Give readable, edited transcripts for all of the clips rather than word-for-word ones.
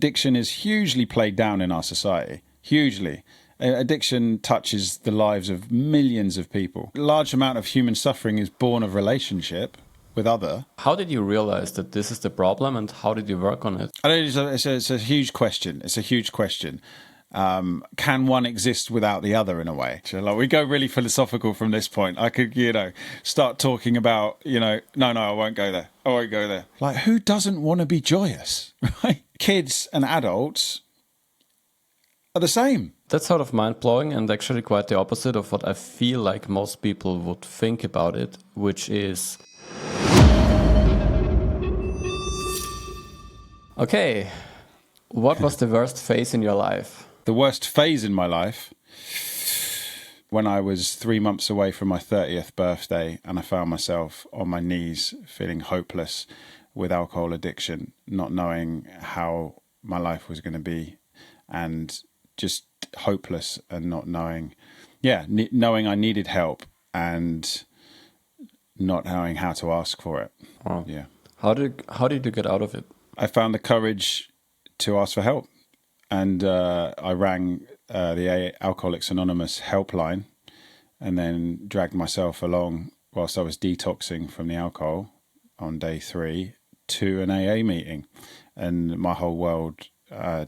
Addiction is hugely played down in our society, hugely. Addiction touches the lives of millions of people. A large amount of human suffering is born of relationship with other. How did you realize that this is the problem, and how did you work on it? I know it's a huge question. It's a huge question. Can one exist without the other in a way? So, like, we go really philosophical from this point. I could, start talking about, no, I won't go there. I won't go there. Like, who doesn't want to be joyous, right? Kids and adults are the same. That's sort of mind-blowing and actually quite the opposite of what I feel like most people would think about it, which is... Okay, what was the worst phase in your life? The worst phase in my life, when I was 3 months away from my 30th birthday and I found myself on my knees feeling hopeless with alcohol addiction, not knowing how my life was going to be, and just hopeless and not knowing, knowing I needed help and not knowing how to ask for it. Wow. Yeah. How did you get out of it? I found the courage to ask for help, and I rang the Alcoholics Anonymous helpline, and then dragged myself along whilst I was detoxing from the alcohol on day 3 to an AA meeting, and my whole world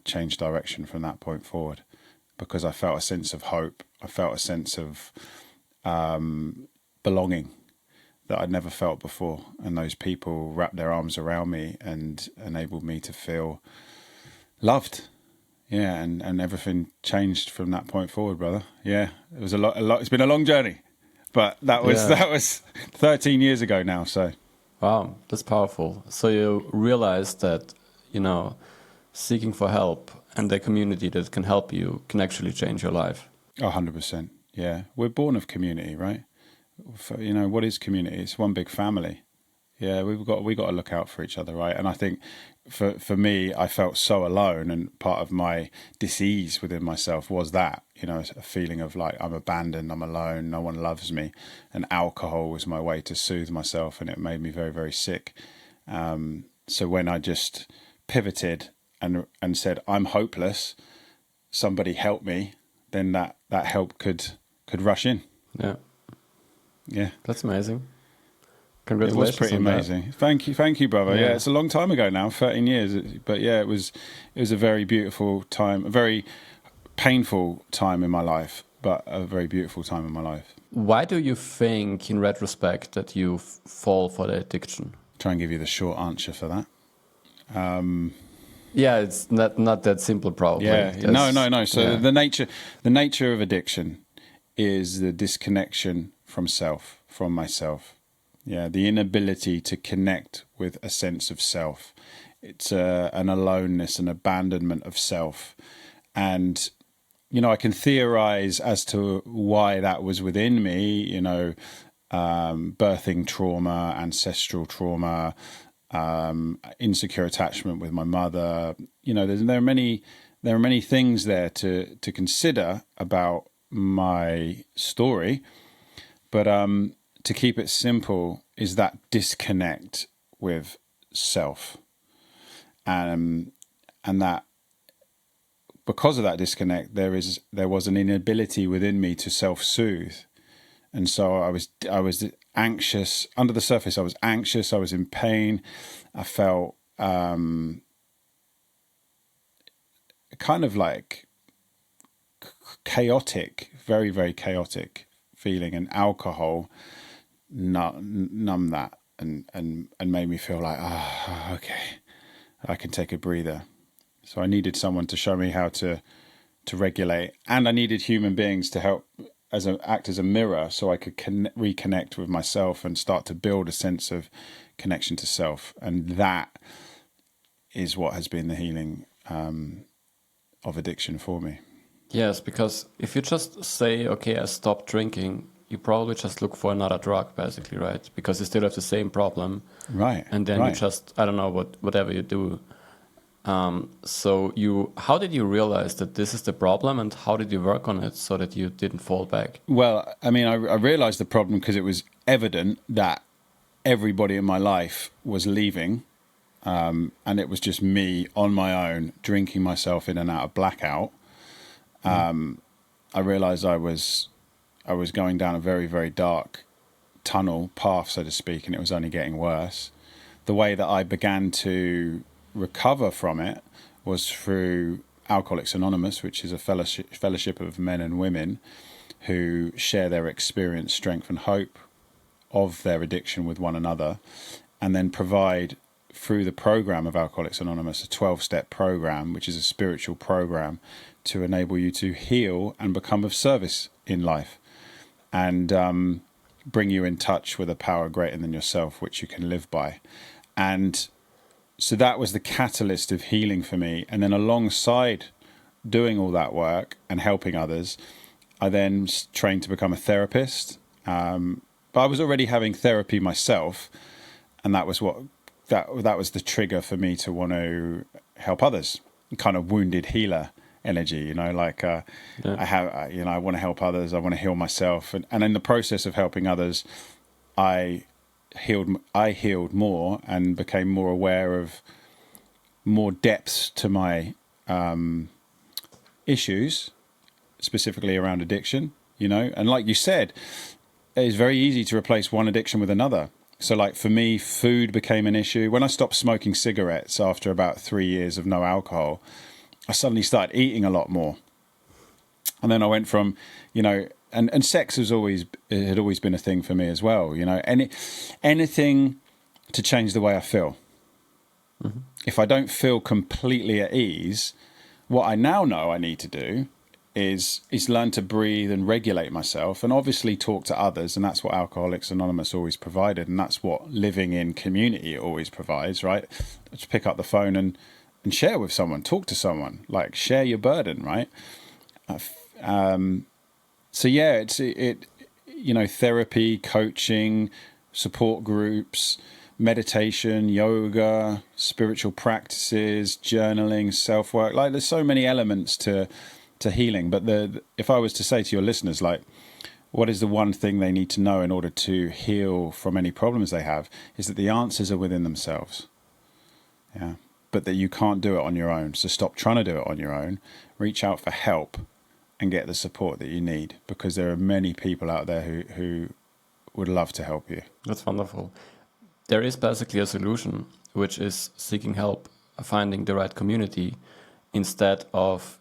changed direction from that point forward, because I felt a sense of hope. I felt a sense of belonging that I'd never felt before, and those people wrapped their arms around me and enabled me to feel loved. Yeah, and everything changed from that point forward, brother. Yeah, it was a lot. It's been a long journey, but that was 13 years ago now. So, wow, that's powerful. So you realized that, seeking for help and the community that can help you can actually change your life. 100%. Yeah, we're born of community, right? What is community? It's one big family. Yeah, we got to look out for each other, right? And I think for me, I felt so alone, and part of my disease within myself was that, a feeling of like I'm abandoned, I'm alone, no one loves me, and alcohol was my way to soothe myself, and it made me very, very sick. So when I just pivoted and said I'm hopeless, somebody help me, then that help could rush in. Yeah, that's amazing. Congratulations. It was pretty amazing. That. Thank you, brother. Yeah, it's a long time ago now, 13 years. But yeah, it was a very beautiful time, a very painful time in my life, but a very beautiful time in my life. Why do you think, in retrospect, that you fall for the addiction? Try and give you the short answer for that. Yeah, it's not that simple, probably. Yeah, no. So the nature of addiction is the disconnection from self, from myself. Yeah, the inability to connect with a sense of self. It's an aloneness, an abandonment of self. And, I can theorize as to why that was within me, birthing trauma, ancestral trauma, insecure attachment with my mother. There are many things there to consider about my story. But to keep it simple is that disconnect with self. And that because of that disconnect, there was an inability within me to self-soothe. And so I was anxious. Under the surface, I was anxious. I was in pain. I felt kind of like chaotic, very, very chaotic feeling, and alcohol numbed that and made me feel like, okay, I can take a breather. So I needed someone to show me how to regulate, and I needed human beings to help act as a mirror, so I could reconnect with myself and start to build a sense of connection to self. And that is what has been the healing of addiction for me. Yes, because if you just say, okay, I stopped drinking, you probably just look for another drug, basically, right? Because you still have the same problem. Right. And then you just, I don't know, whatever you do. So how did you realize that this is the problem, and how did you work on it so that you didn't fall back? Well, I mean, I realized the problem because it was evident that everybody in my life was leaving and it was just me on my own, drinking myself in and out of blackout. I realized I was going down a very, very dark tunnel path, so to speak, and it was only getting worse. The way that I began to recover from it was through Alcoholics Anonymous, which is a fellowship of men and women who share their experience, strength and hope of their addiction with one another, and then provide through the program of Alcoholics Anonymous a 12-step program, which is a spiritual program to enable you to heal and become of service in life, and bring you in touch with a power greater than yourself, which you can live by. And so that was the catalyst of healing for me. And then alongside doing all that work and helping others, I then trained to become a therapist. But I was already having therapy myself, and that was that was the trigger for me to want to help others. Kind of wounded healer energy, like I want to help others. I want to heal myself, and in the process of helping others, I healed more and became more aware of more depths to my issues, specifically around addiction. And like you said, it's very easy to replace one addiction with another. So like for me, food became an issue. When I stopped smoking cigarettes after about 3 years of no alcohol, I suddenly started eating a lot more. And then I went from, and sex had always been a thing for me as well. Anything to change the way I feel. Mm-hmm. If I don't feel completely at ease, what I now know I need to do is learn to breathe and regulate myself, and obviously talk to others. And that's what Alcoholics Anonymous always provided. And that's what living in community always provides, right? Just pick up the phone and share with someone, talk to someone, like share your burden, right? So yeah, it's therapy, coaching, support groups, meditation, yoga, spiritual practices, journaling, self-work. Like there's so many elements to healing. But if I was to say to your listeners, like, what is the one thing they need to know in order to heal from any problems they have, is that the answers are within themselves. Yeah. But that you can't do it on your own. So stop trying to do it on your own. Reach out for help and get the support that you need, because there are many people out there who would love to help you. That's wonderful. There is basically a solution, which is seeking help, finding the right community, instead of,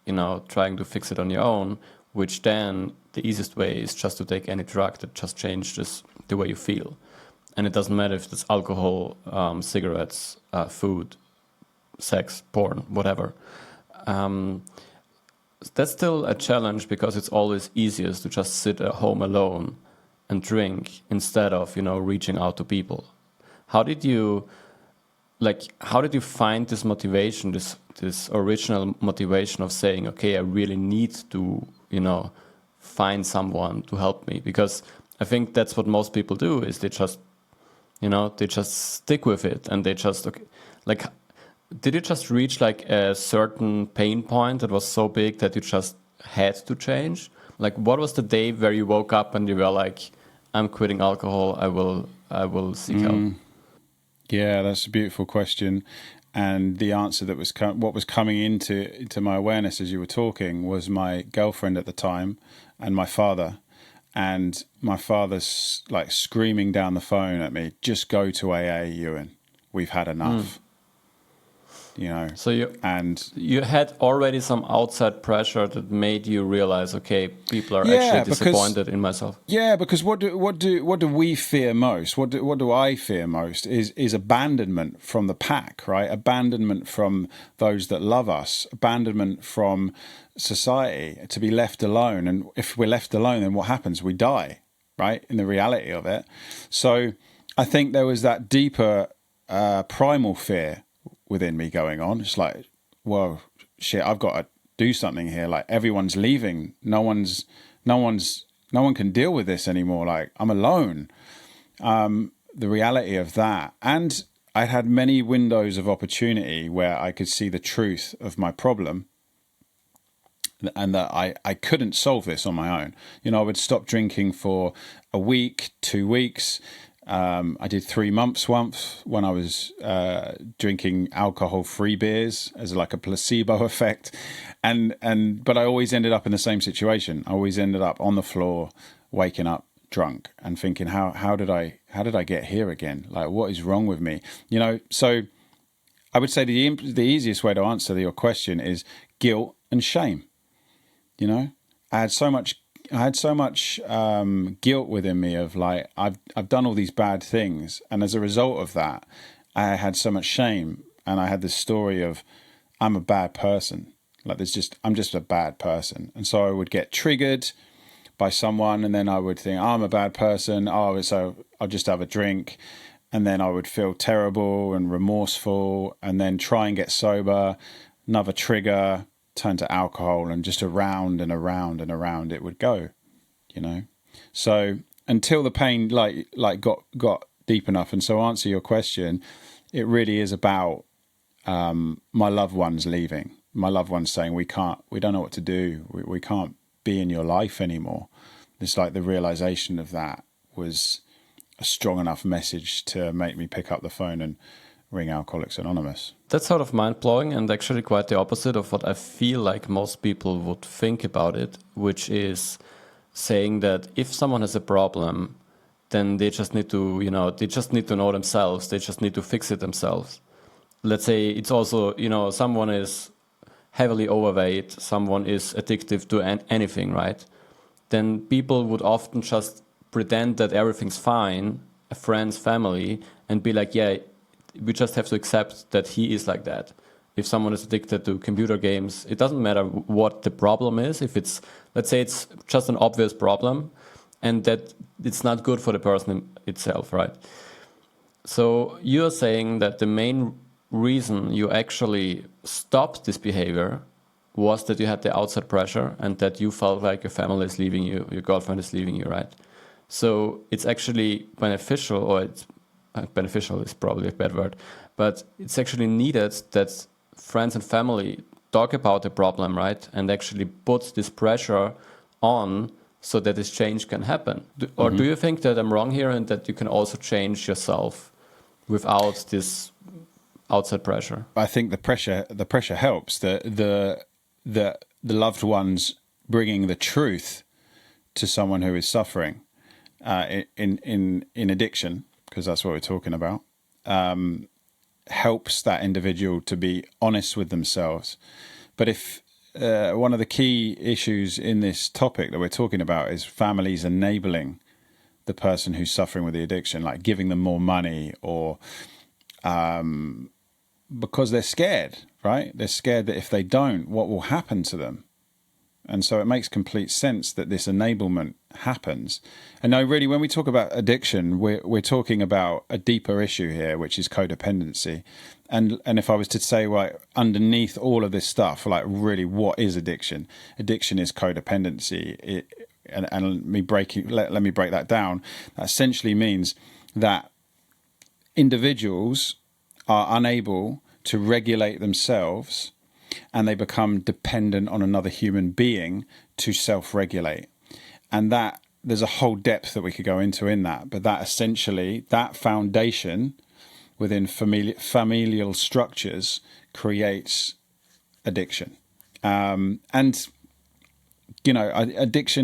trying to fix it on your own, which then the easiest way is just to take any drug that just changes the way you feel. And it doesn't matter if it's alcohol, cigarettes, food, sex, porn, whatever. That's still a challenge, because it's always easiest to just sit at home alone and drink instead of, reaching out to people. How did you find this motivation, this original motivation of saying, okay, I really need to, find someone to help me? Because I think that's what most people do, is they just stick with it, and they just, did you just reach like a certain pain point that was so big that you just had to change? Like, what was the day where you woke up and you were like, I'm quitting alcohol, I will seek help? Yeah, that's a beautiful question. And the answer that was what was coming into my awareness as you were talking was my girlfriend at the time and my father. And my father's like screaming down the phone at me, just go to AA, Ewan. We've had enough. So you had already some outside pressure that made you realize, okay, people are actually disappointed in myself. Yeah, because what do we fear most? What do I fear most is abandonment from the pack, right? Abandonment from those that love us, abandonment from society, to be left alone. And if we're left alone, then what happens? We die, right? In the reality of it. So I think there was that deeper primal fear within me going on. It's like, well, shit, I've got to do something here. Like, everyone's leaving. No one can deal with this anymore. Like, I'm alone. The reality of that. And I had many windows of opportunity where I could see the truth of my problem, and that I couldn't solve this on my own. I would stop drinking for a week, 2 weeks, I did 3 months once when I was drinking alcohol-free beers as like a placebo effect, but I always ended up in the same situation. I always ended up on the floor, waking up drunk, and thinking, how did I get here again? Like, what is wrong with me? So I would say the easiest way to answer your question is guilt and shame. I had so much guilt within me of like, I've done all these bad things, and as a result of that, I had so much shame, and I had this story of I'm a bad person. Like I'm just a bad person, and so I would get triggered by someone, and then I would think, I'm a bad person. Oh, so I'll just have a drink, and then I would feel terrible and remorseful, and then try and get sober. Another trigger, turn to alcohol, and just around and around and around it would go. So until the pain like got deep enough. And so answer your question, it really is about my loved ones leaving, my loved ones saying we don't know what to do, we can't be in your life anymore. It's like the realization of that was a strong enough message to make me pick up the phone and ring Alcoholics Anonymous. That's sort of mind-blowing, and actually quite the opposite of what I feel like most people would think about it, which is saying that if someone has a problem, then they just need to, know themselves. They just need to fix it themselves. Let's say it's also, someone is heavily overweight, someone is addictive to anything, right? Then people would often just pretend that everything's fine, a friend's family, and be like, yeah, we just have to accept that he is like that. If someone is addicted to computer games, it doesn't matter what the problem is. If it's, let's say it's just an obvious problem and that it's not good for the person itself, right? So you're saying that the main reason you actually stopped this behavior was that you had the outside pressure and that you felt like your family is leaving you, your girlfriend is leaving you, right? So it's actually beneficial, or it's beneficial is probably a bad word, but it's actually needed that friends and family talk about the problem, right? And actually put this pressure on so that this change can happen. Or do you think that I'm wrong here and that you can also change yourself without this outside pressure? I think the pressure helps. The loved ones bringing the truth to someone who is suffering in addiction, because that's what we're talking about, helps that individual to be honest with themselves. But if one of the key issues in this topic that we're talking about is families enabling the person who's suffering with the addiction, like giving them more money, or because they're scared, right? They're scared that if they don't, what will happen to them? And so it makes complete sense that this enablement happens. And now, really, when we talk about addiction, we're talking about a deeper issue here, which is codependency. And if I was to say, right, underneath all of this stuff, like really, what is addiction? Addiction is codependency. Let me break that down. That essentially means that individuals are unable to regulate themselves, and they become dependent on another human being to self-regulate. And that there's a whole depth that we could go into in that, but that essentially, that foundation within familial structures creates addiction. Addiction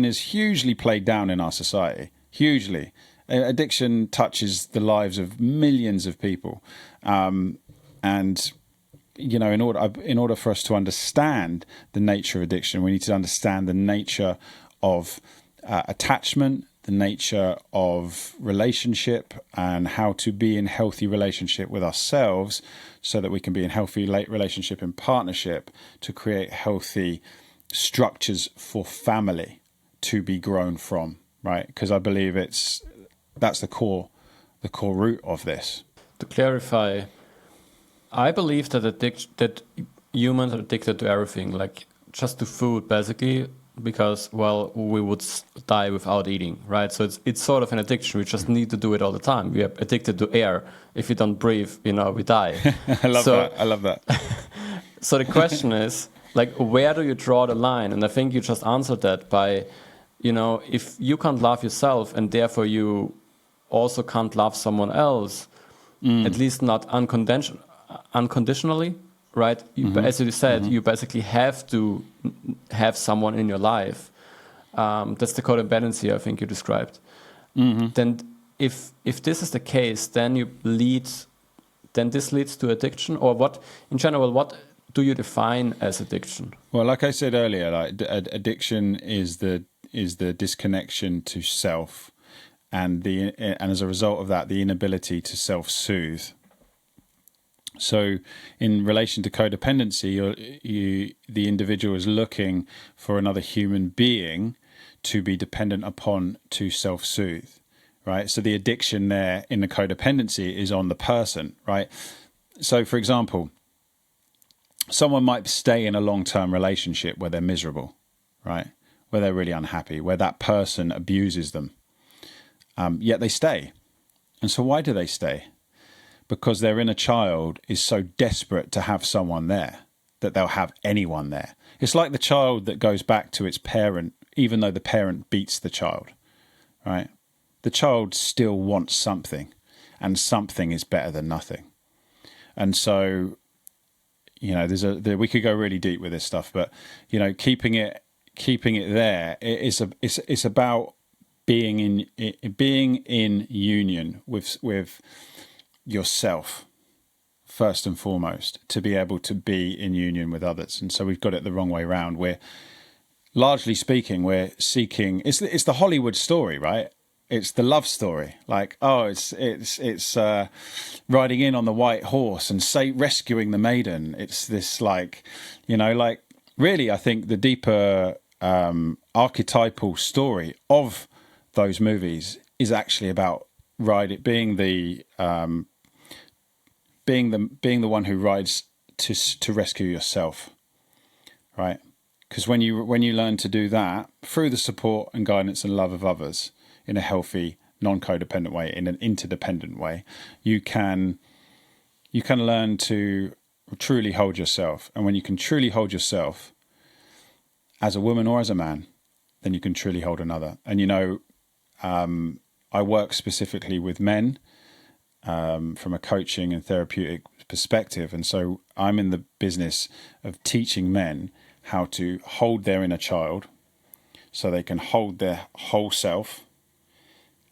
is hugely played down in our society, hugely. Addiction touches the lives of millions of people. In order for us to understand the nature of addiction, we need to understand the nature of attachment, the nature of relationship, and how to be in healthy relationship with ourselves so that we can be in healthy relationship and partnership to create healthy structures for family to be grown from, right? Because I believe that's the core root of this. To clarify, I believe that humans are addicted to everything, like just to food, basically, because, well, we would die without eating, right? So it's sort of an addiction. We just need to do it all the time. We are addicted to air. If you don't breathe, we die. I love that. So the question is, like, where do you draw the line? And I think you just answered that by, if you can't love yourself and therefore you also can't love someone else, at least not unconditionally, right? As you said, you basically have to have someone in your life. That's the codependency I think you described. Then if this is the case, then this leads to addiction, or what in general, what do you define as addiction? Well, like I said earlier, like addiction is the disconnection to self, and as a result of that, the inability to self-soothe. So, in relation to codependency, the individual is looking for another human being to be dependent upon to self-soothe, right? So the addiction there in the codependency is on the person, right? So, for example, someone might stay in a long-term relationship where they're miserable, right? Where they're really unhappy, where that person abuses them. Yet they stay. And so why do they stay? Because their inner child is so desperate to have someone there that they'll have anyone there. It's like the child that goes back to its parent, even though the parent beats the child, right? The child still wants something, and something is better than nothing. And so, you know, we could go really deep with this stuff, but, you know, keeping it there, it's about being in union with yourself first and foremost, to be able to be in union with others. And so we've got it the wrong way around. We're largely speaking, we're seeking. It's the Hollywood story, right? It's the love story. Like, oh, it's riding in on the white horse and rescuing the maiden. It's this, like, you know, like, really, I think the deeper archetypal story of those movies is actually about being the one who rides to rescue yourself, right? Because when you learn to do that through the support and guidance and love of others in a healthy, non-codependent way, in an interdependent way, you can learn to truly hold yourself. And when you can truly hold yourself as a woman or as a man, then you can truly hold another. And, you know, I work specifically with men from a coaching and therapeutic perspective. And so I'm in the business of teaching men how to hold their inner child so they can hold their whole self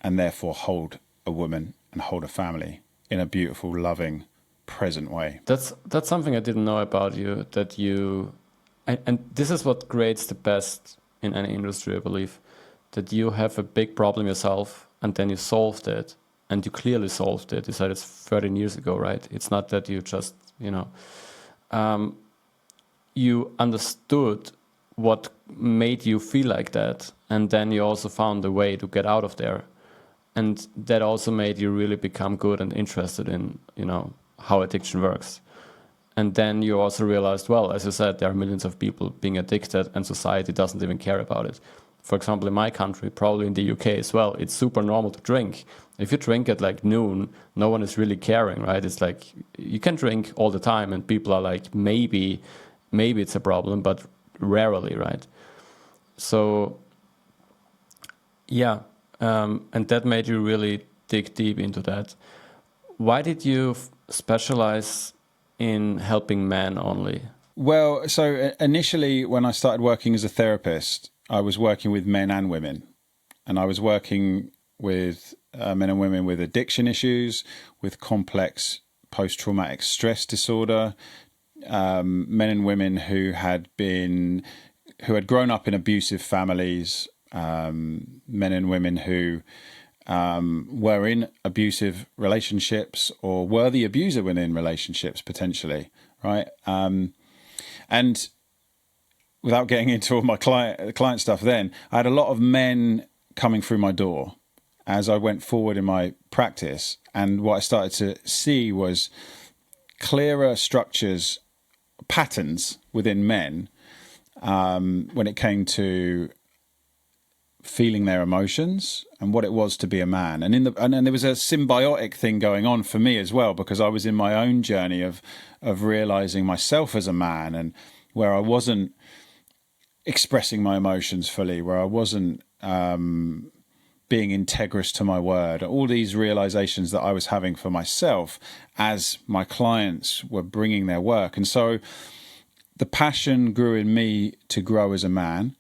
and therefore hold a woman and hold a family in a beautiful, loving, present way. That's something I didn't know about you, that you, and this is what creates the best in any industry, I believe, that you have a big problem yourself and then you solved it, and you clearly solved it. You said it's 13 years ago, right? It's not that you just, you know, you understood what made you feel like that, and then you also found a way to get out of there. And that also made you really become good and interested in, you know, how addiction works. And then you also realized, well, as you said, there are millions of people being addicted and society doesn't even care about it. For example, in my country, probably in the UK as well, it's super normal to drink. If you drink at like noon, no one is really caring, right? It's like you can drink all the time and people are like, maybe it's a problem, but rarely, right? So, yeah. And that made you really dig deep into that. Why did you specialize in helping men only? Well, so initially when I started working as a therapist, I was working with men and women. And I was working with men and women with addiction issues, with complex post-traumatic stress disorder, men and women who had grown up in abusive families, men and women who were in abusive relationships or were the abuser within relationships potentially, right? And without getting into all my client stuff then, I had a lot of men coming through my door as I went forward in my practice. And what I started to see was clearer structures, patterns within men when it came to feeling their emotions and what it was to be a man. And there was a symbiotic thing going on for me as well, because I was in my own journey of realizing myself as a man, and where I wasn't expressing my emotions fully, where I wasn't being integrous to my word, all these realizations that I was having for myself as my clients were bringing their work. And so the passion grew in me to grow as a man.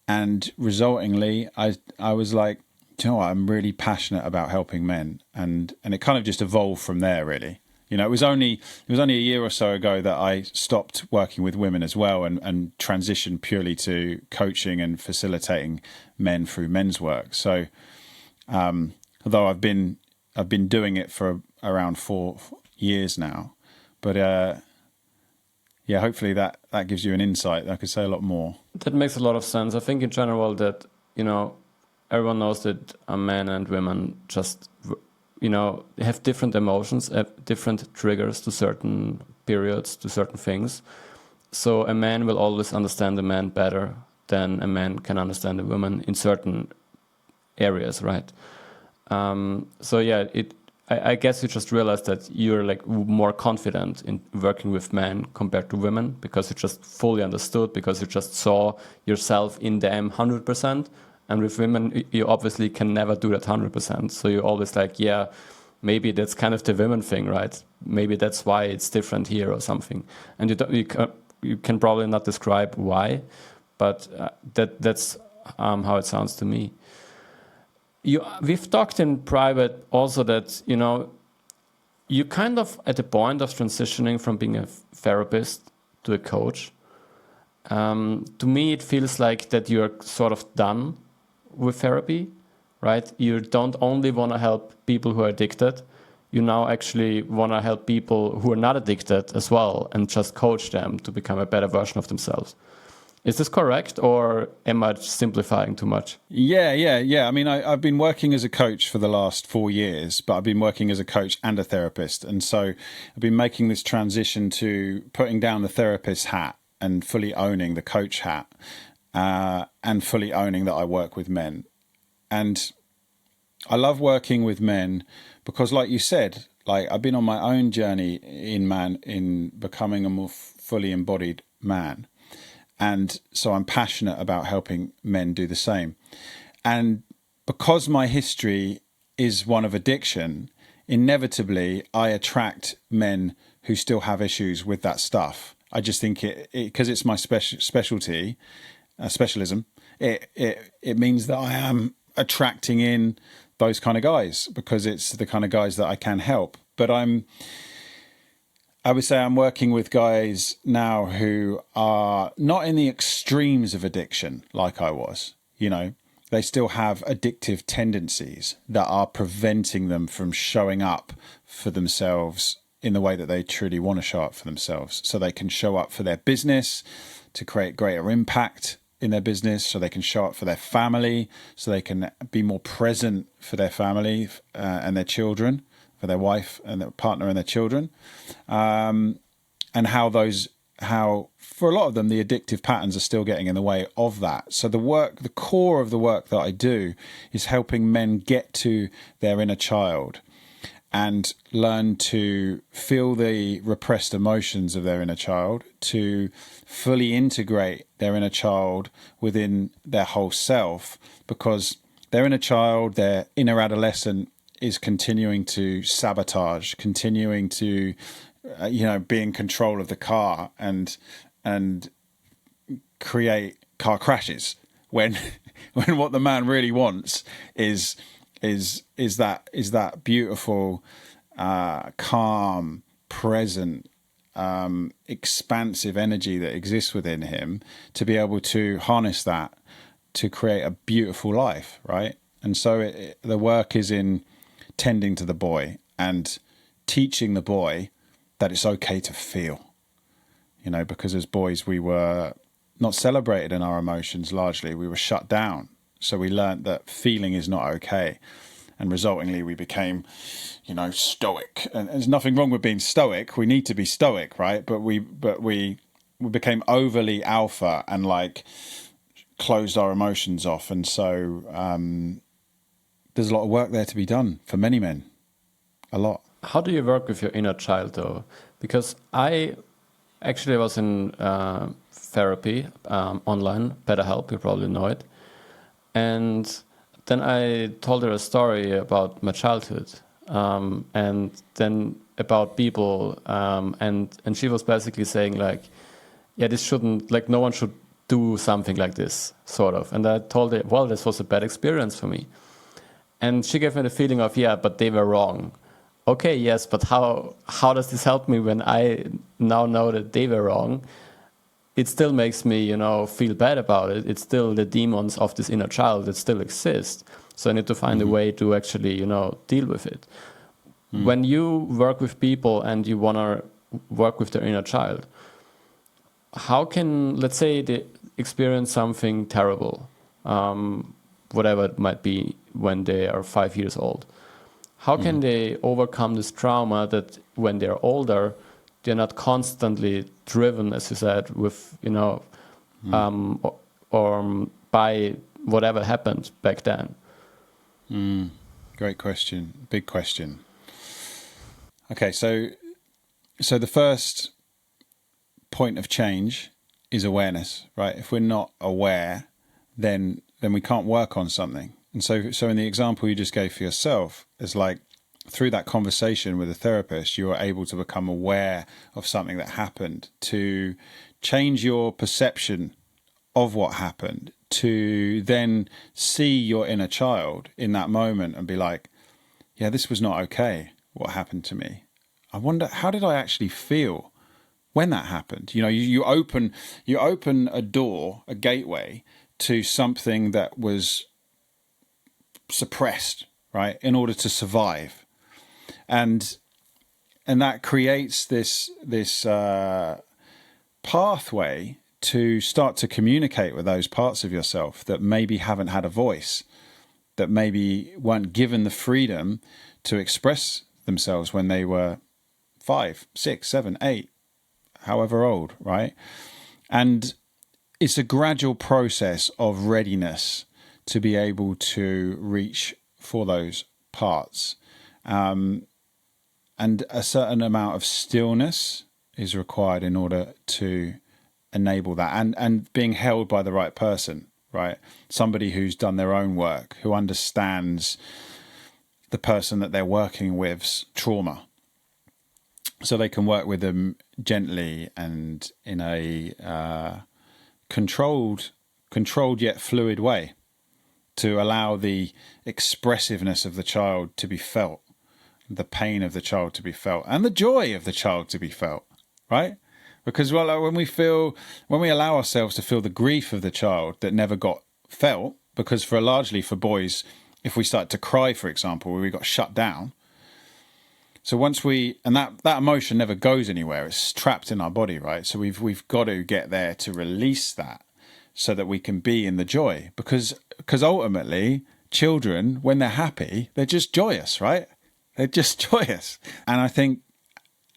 And resultingly, I was like, do you know what? I'm really passionate about helping men. And it kind of just evolved from there, really. You know, it was only a year or so ago that I stopped working with women as well and transitioned purely to coaching and facilitating men through men's work. So, although I've been doing it for around 4 years now, but yeah, hopefully that gives you an insight. I could say a lot more. That makes a lot of sense. I think in general that, you know, everyone knows that men and women just, you know, have different emotions, have different triggers to certain periods, to certain things. So a man will always understand a man better than a man can understand a woman in certain areas, right? So yeah, I guess you just realized that you're like more confident in working with men compared to women because you just fully understood, because you just saw yourself in them 100%. And with women, you obviously can never do that 100%. So you're always like, yeah, maybe that's kind of the women thing, right? Maybe that's why it's different here or something. And you can probably not describe why, but that's how it sounds to me. We've talked in private also that, you know, you kind of at the point of transitioning from being a therapist to a coach. To me, it feels like that you're sort of done with therapy, right? You don't only want to help people who are addicted. You now actually want to help people who are not addicted as well and just coach them to become a better version of themselves. Is this correct, or am I simplifying too much? Yeah. I mean, I've been working as a coach for the last 4 years, but I've been working as a coach and a therapist. And so I've been making this transition to putting down the therapist hat and fully owning the coach hat, and fully owning that I work with men. And I love working with men because, like you said, like I've been on my own journey in becoming a more fully embodied man. And so I'm passionate about helping men do the same. And because my history is one of addiction, inevitably I attract men who still have issues with that stuff. I just think because it's my specialism, it means that I am attracting in those kind of guys because it's the kind of guys that I can help. But I would say I'm working with guys now who are not in the extremes of addiction like I was. You know, they still have addictive tendencies that are preventing them from showing up for themselves in the way that they truly want to show up for themselves. So they can show up for their business to create greater impact in their business, so they can show up for their family, so they can be more present for their family and their children, for their wife and their partner and their children, and how for a lot of them the addictive patterns are still getting in the way of that. So the core of the work that I do is helping men get to their inner child and learn to feel the repressed emotions of their inner child, to fully integrate their inner child within their whole self, because their inner child, their inner adolescent, is continuing to sabotage, continuing to, be in control of the car and create car crashes when what the man really wants is that beautiful, calm, present, expansive energy that exists within him, to be able to harness that to create a beautiful life, right? And so the work is in tending to the boy and teaching the boy that it's okay to feel, because as boys we were not celebrated in our emotions. Largely we were shut down. So we learned that feeling is not okay, and resultingly we became, stoic. And there's nothing wrong with being stoic. We need to be stoic, right? But we became overly alpha and closed our emotions off. And so there's a lot of work there to be done for many men. A lot. How do you work with your inner child, though? Because I actually was in therapy online, BetterHelp, you probably know it. And then I told her a story about my childhood, and then about people, and she was basically saying like, yeah, this shouldn't, like, no one should do something like this, sort of. And I told her, well, this was a bad experience for me. And she gave me the feeling of, yeah, but they were wrong. Okay, yes, but how does this help me when I now know that they were wrong? It still makes me, feel bad about it. It's still the demons of this inner child that still exist. So I need to find a way to actually, deal with it. When you work with people and you want to work with their inner child, how can, let's say, they experience something terrible, whatever it might be, when they are 5 years old? How can they overcome this trauma that when they're older, they're not constantly driven, as you said, with, or by whatever happened back then? Great question. Big question. Okay, so the first point of change is awareness, right? If we're not aware, then we can't work on something. And so in the example you just gave for yourself, it's like through that conversation with a therapist, you are able to become aware of something that happened, to change your perception of what happened, to then see your inner child in that moment and be like, yeah, this was not okay, what happened to me. I wonder, how did I actually feel when that happened? You open a door, a gateway to something that was suppressed, right, in order to survive, and that creates this pathway to start to communicate with those parts of yourself that maybe haven't had a voice, that maybe weren't given the freedom to express themselves when they were 5, 6, 7, 8, however old, right? And it's a gradual process of readiness to be able to reach for those parts. And a certain amount of stillness is required in order to enable that, and being held by the right person, right? Somebody who's done their own work, who understands the person that they're working with's trauma, so they can work with them gently and in a controlled yet fluid way, to allow the expressiveness of the child to be felt, the pain of the child to be felt, and the joy of the child to be felt, right? Because when we allow ourselves to feel the grief of the child that never got felt, because largely for boys, if we start to cry, for example, we got shut down. So once that emotion never goes anywhere, it's trapped in our body, right? So we've got to get there to release that, so that we can be in the joy, because ultimately children, when they're happy, they're just joyous, right? They're just joyous. And I think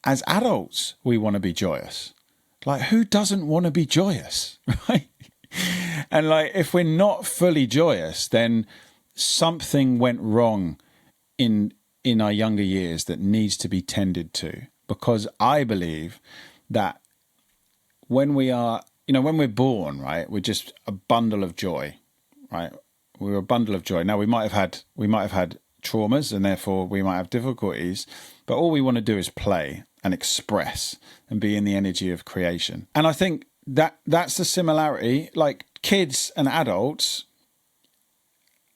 as adults, we want to be joyous. Like, who doesn't want to be joyous, right? And like, if we're not fully joyous, then something went wrong in our younger years that needs to be tended to. Because I believe that when we're born, right, we're just a bundle of joy, right? We're a bundle of joy. Now we might have had traumas, and therefore we might have difficulties, but all we want to do is play and express and be in the energy of creation. And I think that's the similarity. Like, kids and adults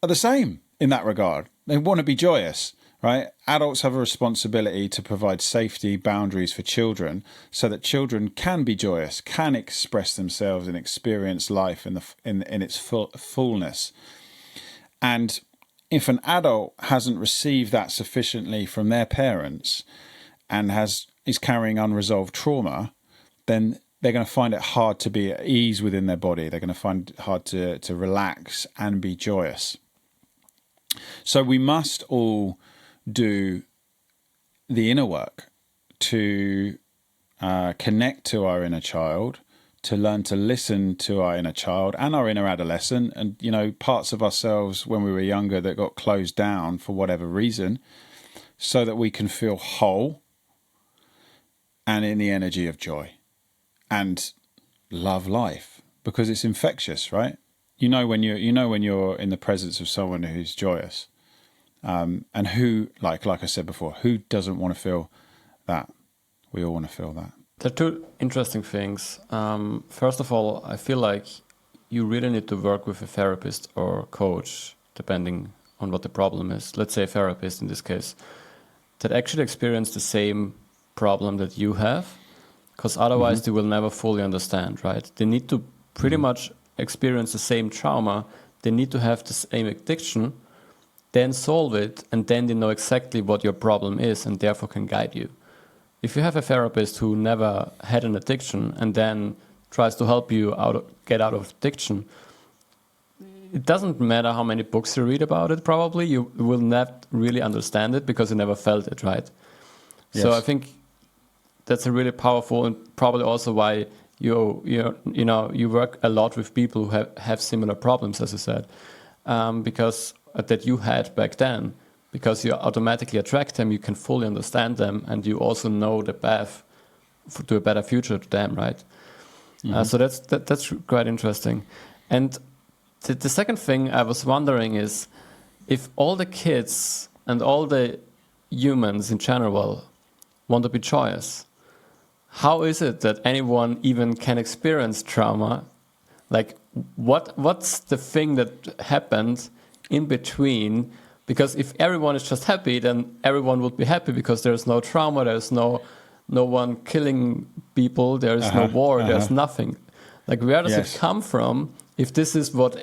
are the same in that regard. They want to be joyous, right? Adults have a responsibility to provide safety, boundaries for children, so that children can be joyous, can express themselves and experience life in its fullness. And if an adult hasn't received that sufficiently from their parents and is carrying unresolved trauma, then they're going to find it hard to be at ease within their body. They're going to find it hard to relax and be joyous. So we must all do the inner work to connect to our inner child, to learn to listen to our inner child and our inner adolescent, and parts of ourselves when we were younger that got closed down for whatever reason, so that we can feel whole and in the energy of joy and love life, because it's infectious, right? when you're in the presence of someone who's joyous, and who, like I said before, who doesn't want to feel that? We all want to feel that. There are two interesting things. First of all, I feel like you really need to work with a therapist or coach, depending on what the problem is. Let's say a therapist in this case, that actually experience the same problem that you have, because otherwise they will never fully understand, right? They need to pretty much experience the same trauma. They need to have the same addiction, then solve it, and then they know exactly what your problem is and therefore can guide you. If you have a therapist who never had an addiction and then tries to help you get out of addiction, it doesn't matter how many books you read about it, probably. You will not really understand it because you never felt it, right? Yes. So I think that's a really powerful, and probably also why you work a lot with people who have similar problems, as you said, because that you had back then. Because you automatically attract them, you can fully understand them, and you also know the path to a better future to them, right? So that's quite interesting. And the second thing I was wondering is, if all the kids and all the humans in general want to be joyous, how is it that anyone even can experience trauma? Like, what's the thing that happened in between? Because if everyone is just happy, then everyone would be happy because there's no trauma, there's no one killing people, there's no war, there's nothing. Like, where does it come from if this is what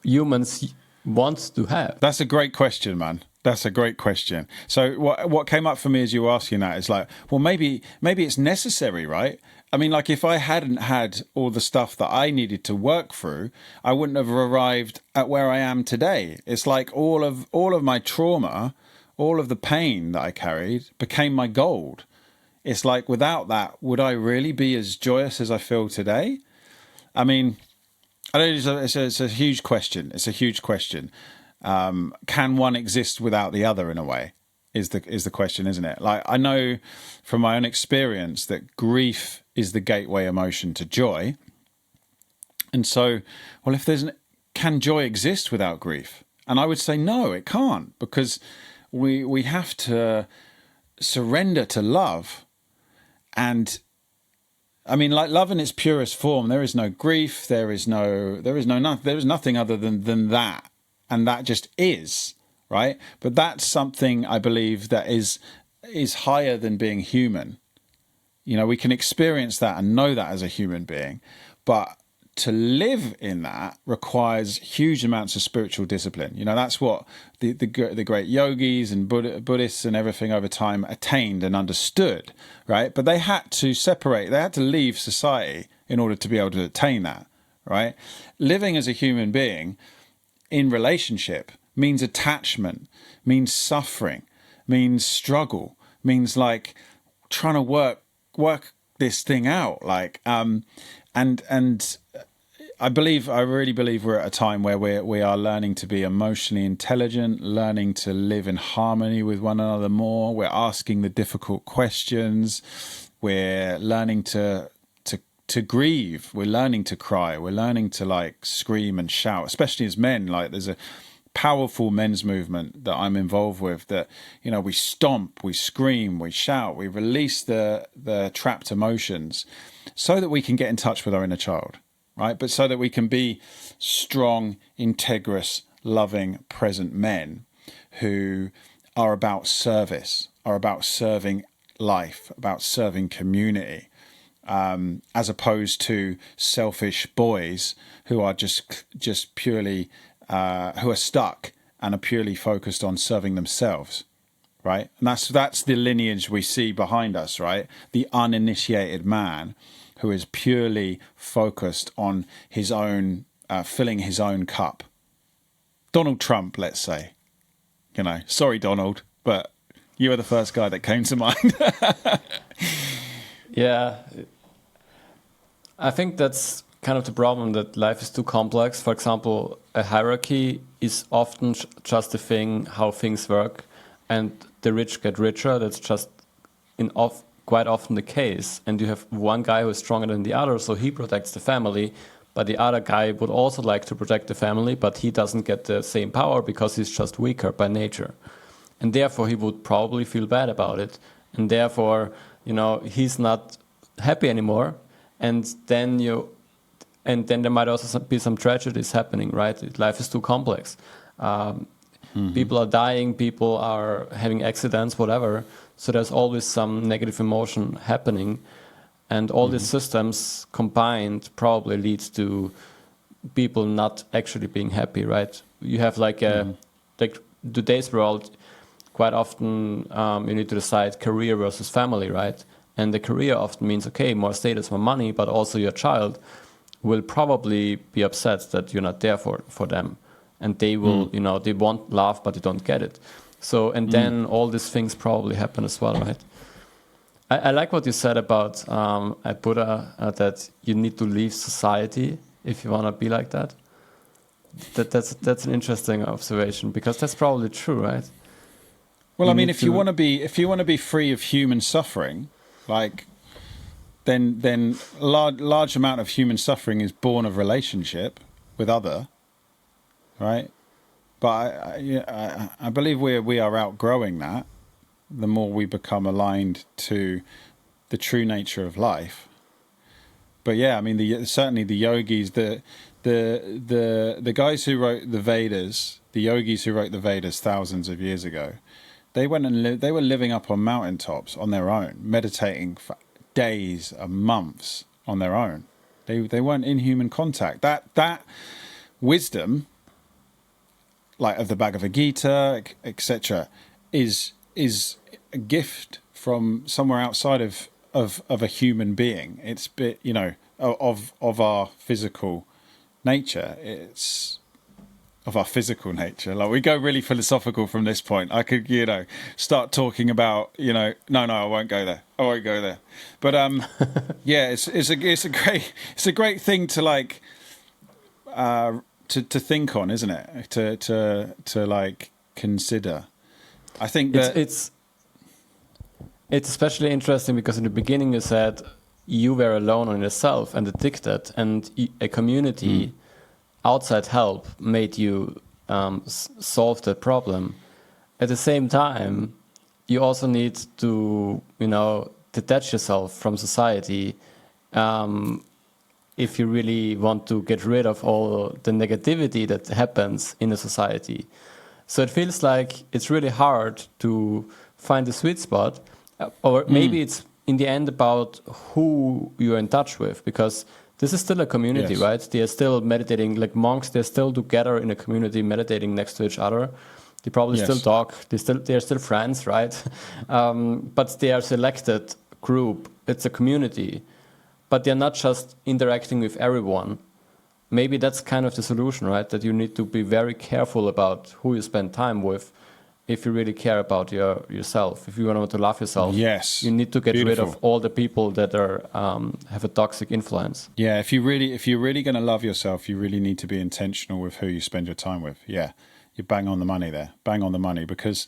humans want to have? That's a great question, man. That's a great question. So what came up for me as you were asking that is like, well, maybe it's necessary, right? I mean, like, if I hadn't had all the stuff that I needed to work through, I wouldn't have arrived at where I am today. It's like all of my trauma, all of the pain that I carried became my gold. It's like, without that, would I really be as joyous as I feel today? I mean, I know it's a huge question. It's a huge question. Can one exist without the other, in a way? Is the question, isn't it? Like, I know from my own experience that grief is the gateway emotion to joy. And so, well, can joy exist without grief? And I would say no, it can't, because we have to surrender to love. And I mean, like, love in its purest form, there is no grief, there is nothing other than that, and that just is. Right, but that's something I believe that is higher than being human. You know, we can experience that and know that as a human being, but to live in that requires huge amounts of spiritual discipline. You know, that's what the great yogis and Buddhists and everything over time attained and understood. Right, but they had to separate. They had to leave society in order to be able to attain that. Right, living as a human being in relationship means attachment, means suffering, means struggle, means like trying to work this thing out. Like, and I really believe we're at a time where we are learning to be emotionally intelligent, learning to live in harmony with one another more. We're asking the difficult questions. We're learning to grieve. We're learning to cry. We're learning to like scream and shout, especially as men. Like, there's a powerful men's movement that I'm involved with that, you know, we stomp, we scream, we shout, we release the trapped emotions so that we can get in touch with our inner child, right? But so that we can be strong, integrous, loving, present men who are about service, are about serving life, about serving community, as opposed to selfish boys who are just purely who are stuck and are purely focused on serving themselves, right? And that's the lineage we see behind us, right? The uninitiated man who is purely focused on his own, filling his own cup. Donald Trump, let's say. You know, sorry, Donald, but you were the first guy that came to mind. Yeah. I think that's kind of the problem, that life is too complex. For example, a hierarchy is often just a thing, how things work, and the rich get richer. That's just quite often the case. And you have one guy who is stronger than the other, so he protects the family, but the other guy would also like to protect the family, but he doesn't get the same power because he's just weaker by nature. And therefore he would probably feel bad about it. And therefore, he's not happy anymore. And then there might also be some tragedies happening, right? Life is too complex. People are dying, people are having accidents, whatever. So there's always some negative emotion happening. And all these systems combined probably leads to people not actually being happy, right? You have like today's world, quite often you need to decide career versus family, right? And the career often means, okay, more status, more money, but also your child will probably be upset that you're not there for them. And they will, they want love, but they don't get it. So, and then all these things probably happen as well, right? I like what you said about at Buddha, that you need to leave society if you want to be like that. That's an interesting observation, because that's probably true, right? Well, I mean, if you want to be free of human suffering, like then large amount of human suffering is born of relationship with other, right? But I believe we are outgrowing that. The more we become aligned to the true nature of life. But yeah, I mean, certainly the yogis, the guys who wrote the Vedas, the yogis who wrote the Vedas thousands of years ago, they went and they were living up on mountaintops on their own, meditating for days and months on their own. They weren't in human contact. That wisdom, like of the Bhagavad Gita, etc., is a gift from somewhere outside of a human being. It's of our physical nature. It's of our physical nature. Like, we go really philosophical from this point. I could start talking about no, I won't go there. But yeah, it's a great thing to like to think on, isn't it? To like consider. I think that it's especially interesting because in the beginning you said you were alone on yourself and addicted, and a community outside help made you solve that problem. At the same time, you also need to detach yourself from society if you really want to get rid of all the negativity that happens in a society. So it feels like it's really hard to find the sweet spot, or maybe it's in the end about who you're in touch with, because this is still a community, Yes. right? They are still meditating, like monks. They're still together in a community, meditating next to each other. They probably Yes. still talk. They're still friends, right? But they are selected group. It's a community, but they're not just interacting with everyone. Maybe that's kind of the solution, right? That you need to be very careful about who you spend time with if you really care about yourself. If you want to love yourself, Yes. you need to get rid Beautiful. of all the people that are have a toxic influence. Yeah, if you're really going to love yourself, you really need to be intentional with who you spend your time with. Yeah, you bang on the money there. Bang on the money, because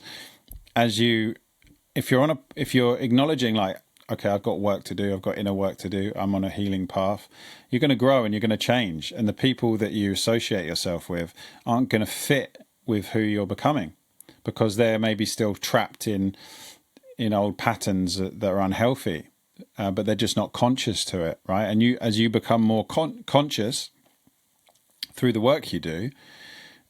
if you're acknowledging like, okay, I've got work to do, I've got inner work to do, I'm on a healing path, you're going to grow and you're going to change. And the people that you associate yourself with aren't going to fit with who you're becoming, because they're maybe still trapped in old patterns that are unhealthy, but they're just not conscious to it, right? And as you become more conscious through the work you do,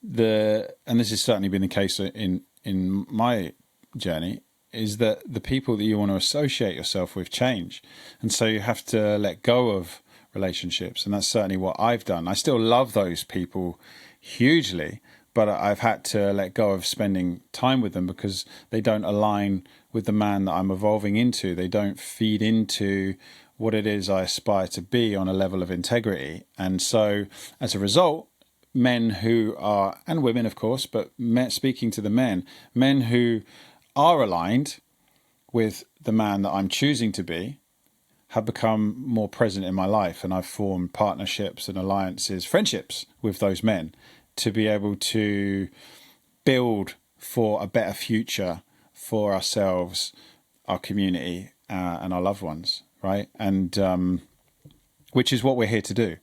and this has certainly been the case in my journey, is that the people that you want to associate yourself with change. And so you have to let go of relationships. And that's certainly what I've done. I still love those people hugely, but I've had to let go of spending time with them because they don't align with the man that I'm evolving into. They don't feed into what it is I aspire to be on a level of integrity. And so as a result, men who are, and women of course, but speaking to the men who are aligned with the man that I'm choosing to be, have become more present in my life. And I've formed partnerships and alliances, friendships with those men to be able to build for a better future for ourselves, our community, and our loved ones, right? And which is what we're here to do.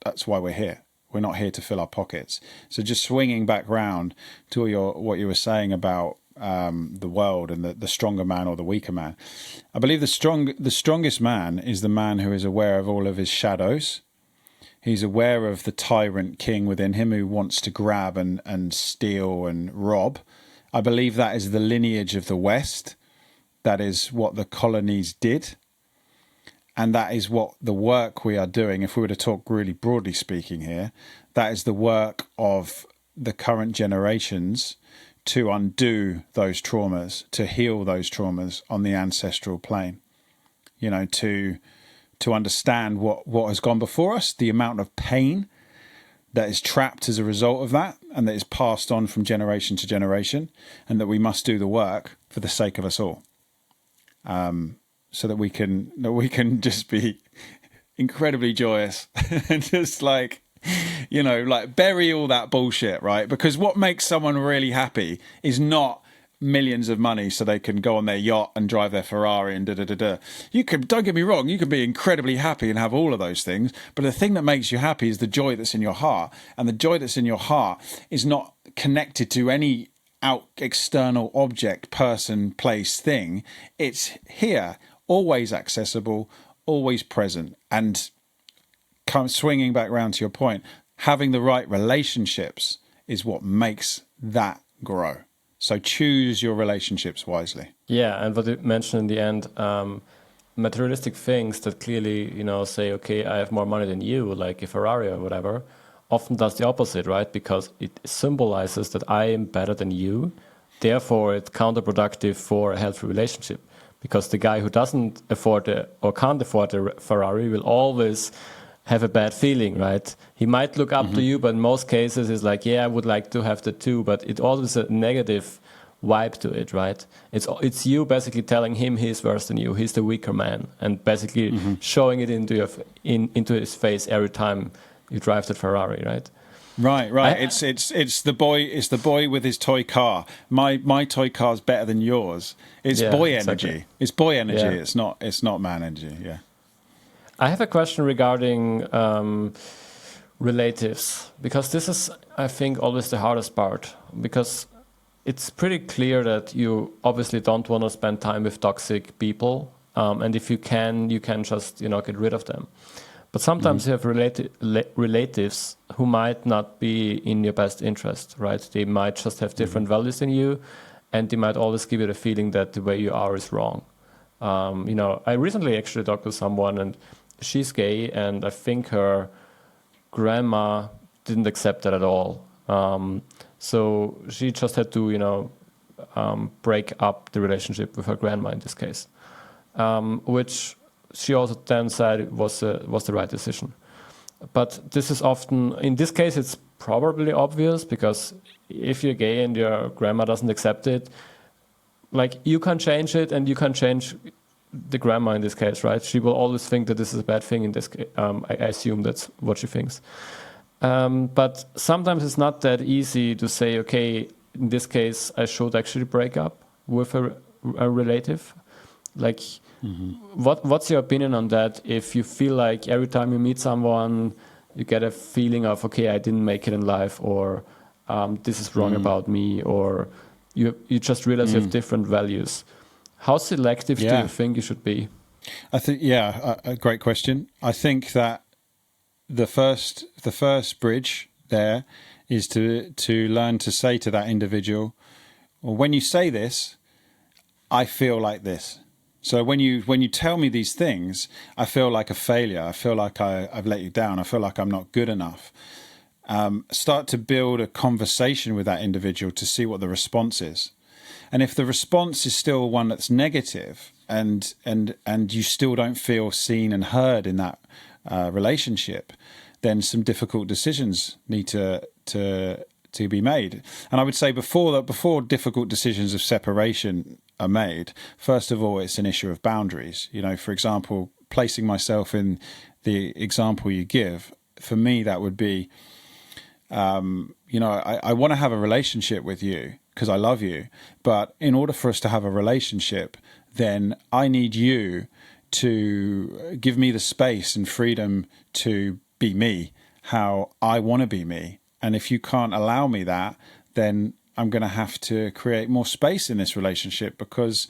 that's why we're here. We're not here to fill our pockets. So just swinging back round to what you were saying about the world and the stronger man or the weaker man. I believe the strongest man is the man who is aware of all of his shadows. He's aware of the tyrant king within him who wants to grab and steal and rob. I believe that is the lineage of the West. That is what the colonies did. And that is what the work we are doing, if we were to talk really broadly speaking here, that is the work of the current generations to undo those traumas, to heal those traumas on the ancestral plane. You know, to understand what has gone before us, the amount of pain that is trapped as a result of that and that is passed on from generation to generation, and that we must do the work for the sake of us all. So that we can just be incredibly joyous and just like, you know, like bury all that bullshit, right? Because what makes someone really happy is not millions of money so they can go on their yacht and drive their Ferrari and da-da-da-da. You can, don't get me wrong, you can be incredibly happy and have all of those things, but the thing that makes you happy is the joy that's in your heart. And the joy that's in your heart is not connected to any external object, person, place, thing. It's here, always accessible, always present. And swinging back round to your point, having the right relationships is what makes that grow. So choose your relationships wisely. Yeah, and what you mentioned in the end, materialistic things that clearly, you know, say, okay, I have more money than you, like a Ferrari or whatever, often does the opposite, right? Because it symbolizes that I am better than you. Therefore, it's counterproductive for a healthy relationship. Because the guy who doesn't afford or can't afford a Ferrari will always have a bad feeling, right? He might look up to you, but in most cases, it's like, yeah, I would like to have the too, but it always a negative vibe to it, right? It's you basically telling him he's worse than you, he's the weaker man, and basically showing it into his face every time you drive that Ferrari, right? Right. It's the boy with his toy car. My toy car's better than yours. It's boy energy. Exactly. It's boy energy. Yeah. It's not man energy. Yeah. I have a question regarding relatives, because this is, I think, always the hardest part, because it's pretty clear that you obviously don't want to spend time with toxic people, and if you can just, you know, get rid of them. But sometimes you have relatives who might not be in your best interest, right? They might just have different values than you, and they might always give you the feeling that the way you are is wrong. You know, I recently actually talked to someone, and she's gay, and I think her grandma didn't accept that at all. So she just had to, you know, break up the relationship with her grandma in this case, which she also then said was the right decision. But this is often, in this case, it's probably obvious, because if you're gay and your grandma doesn't accept it, like, you can change it, and you can change the grandma in this case, right? She will always think that this is a bad thing in this case. I assume that's what she thinks. But sometimes it's not that easy to say, okay, in this case, I should actually break up with a relative. Like, what's your opinion on that? If you feel like every time you meet someone, you get a feeling of, okay, I didn't make it in life, or this is wrong about me, or you just realize you have different values. How selective do you think you should be? I think, a great question. I think that the first bridge there is to learn to say to that individual, well, when you say this, I feel like this. So when you tell me these things, I feel like a failure. I feel like I've let you down. I feel like I'm not good enough. Start to build a conversation with that individual to see what the response is. And if the response is still one that's negative, and you still don't feel seen and heard in that relationship, then some difficult decisions need to be made. And I would say before difficult decisions of separation are made, first of all, it's an issue of boundaries. You know, for example, placing myself in the example you give, for me, that would be, you know, I want to have a relationship with you because I love you. But in order for us to have a relationship, then I need you to give me the space and freedom to be me how I want to be me. And if you can't allow me that, then I'm going to have to create more space in this relationship because,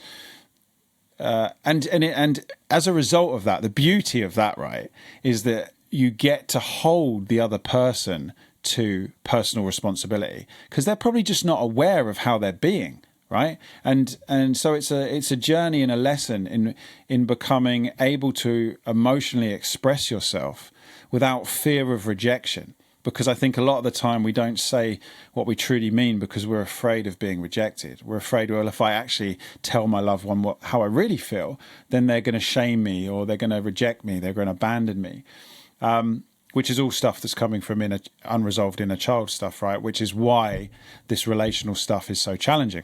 and as a result of that, the beauty of that, right, is that you get to hold the other person to personal responsibility because they're probably just not aware of how they're being. Right. And so it's a journey and a lesson in becoming able to emotionally express yourself without fear of rejection. Because I think a lot of the time we don't say what we truly mean because we're afraid of being rejected. We're afraid, well, if I actually tell my loved one how I really feel, then they're going to shame me or they're going to reject me. They're going to abandon me. Which is all stuff that's coming from unresolved inner child stuff, right? Which is why this relational stuff is so challenging.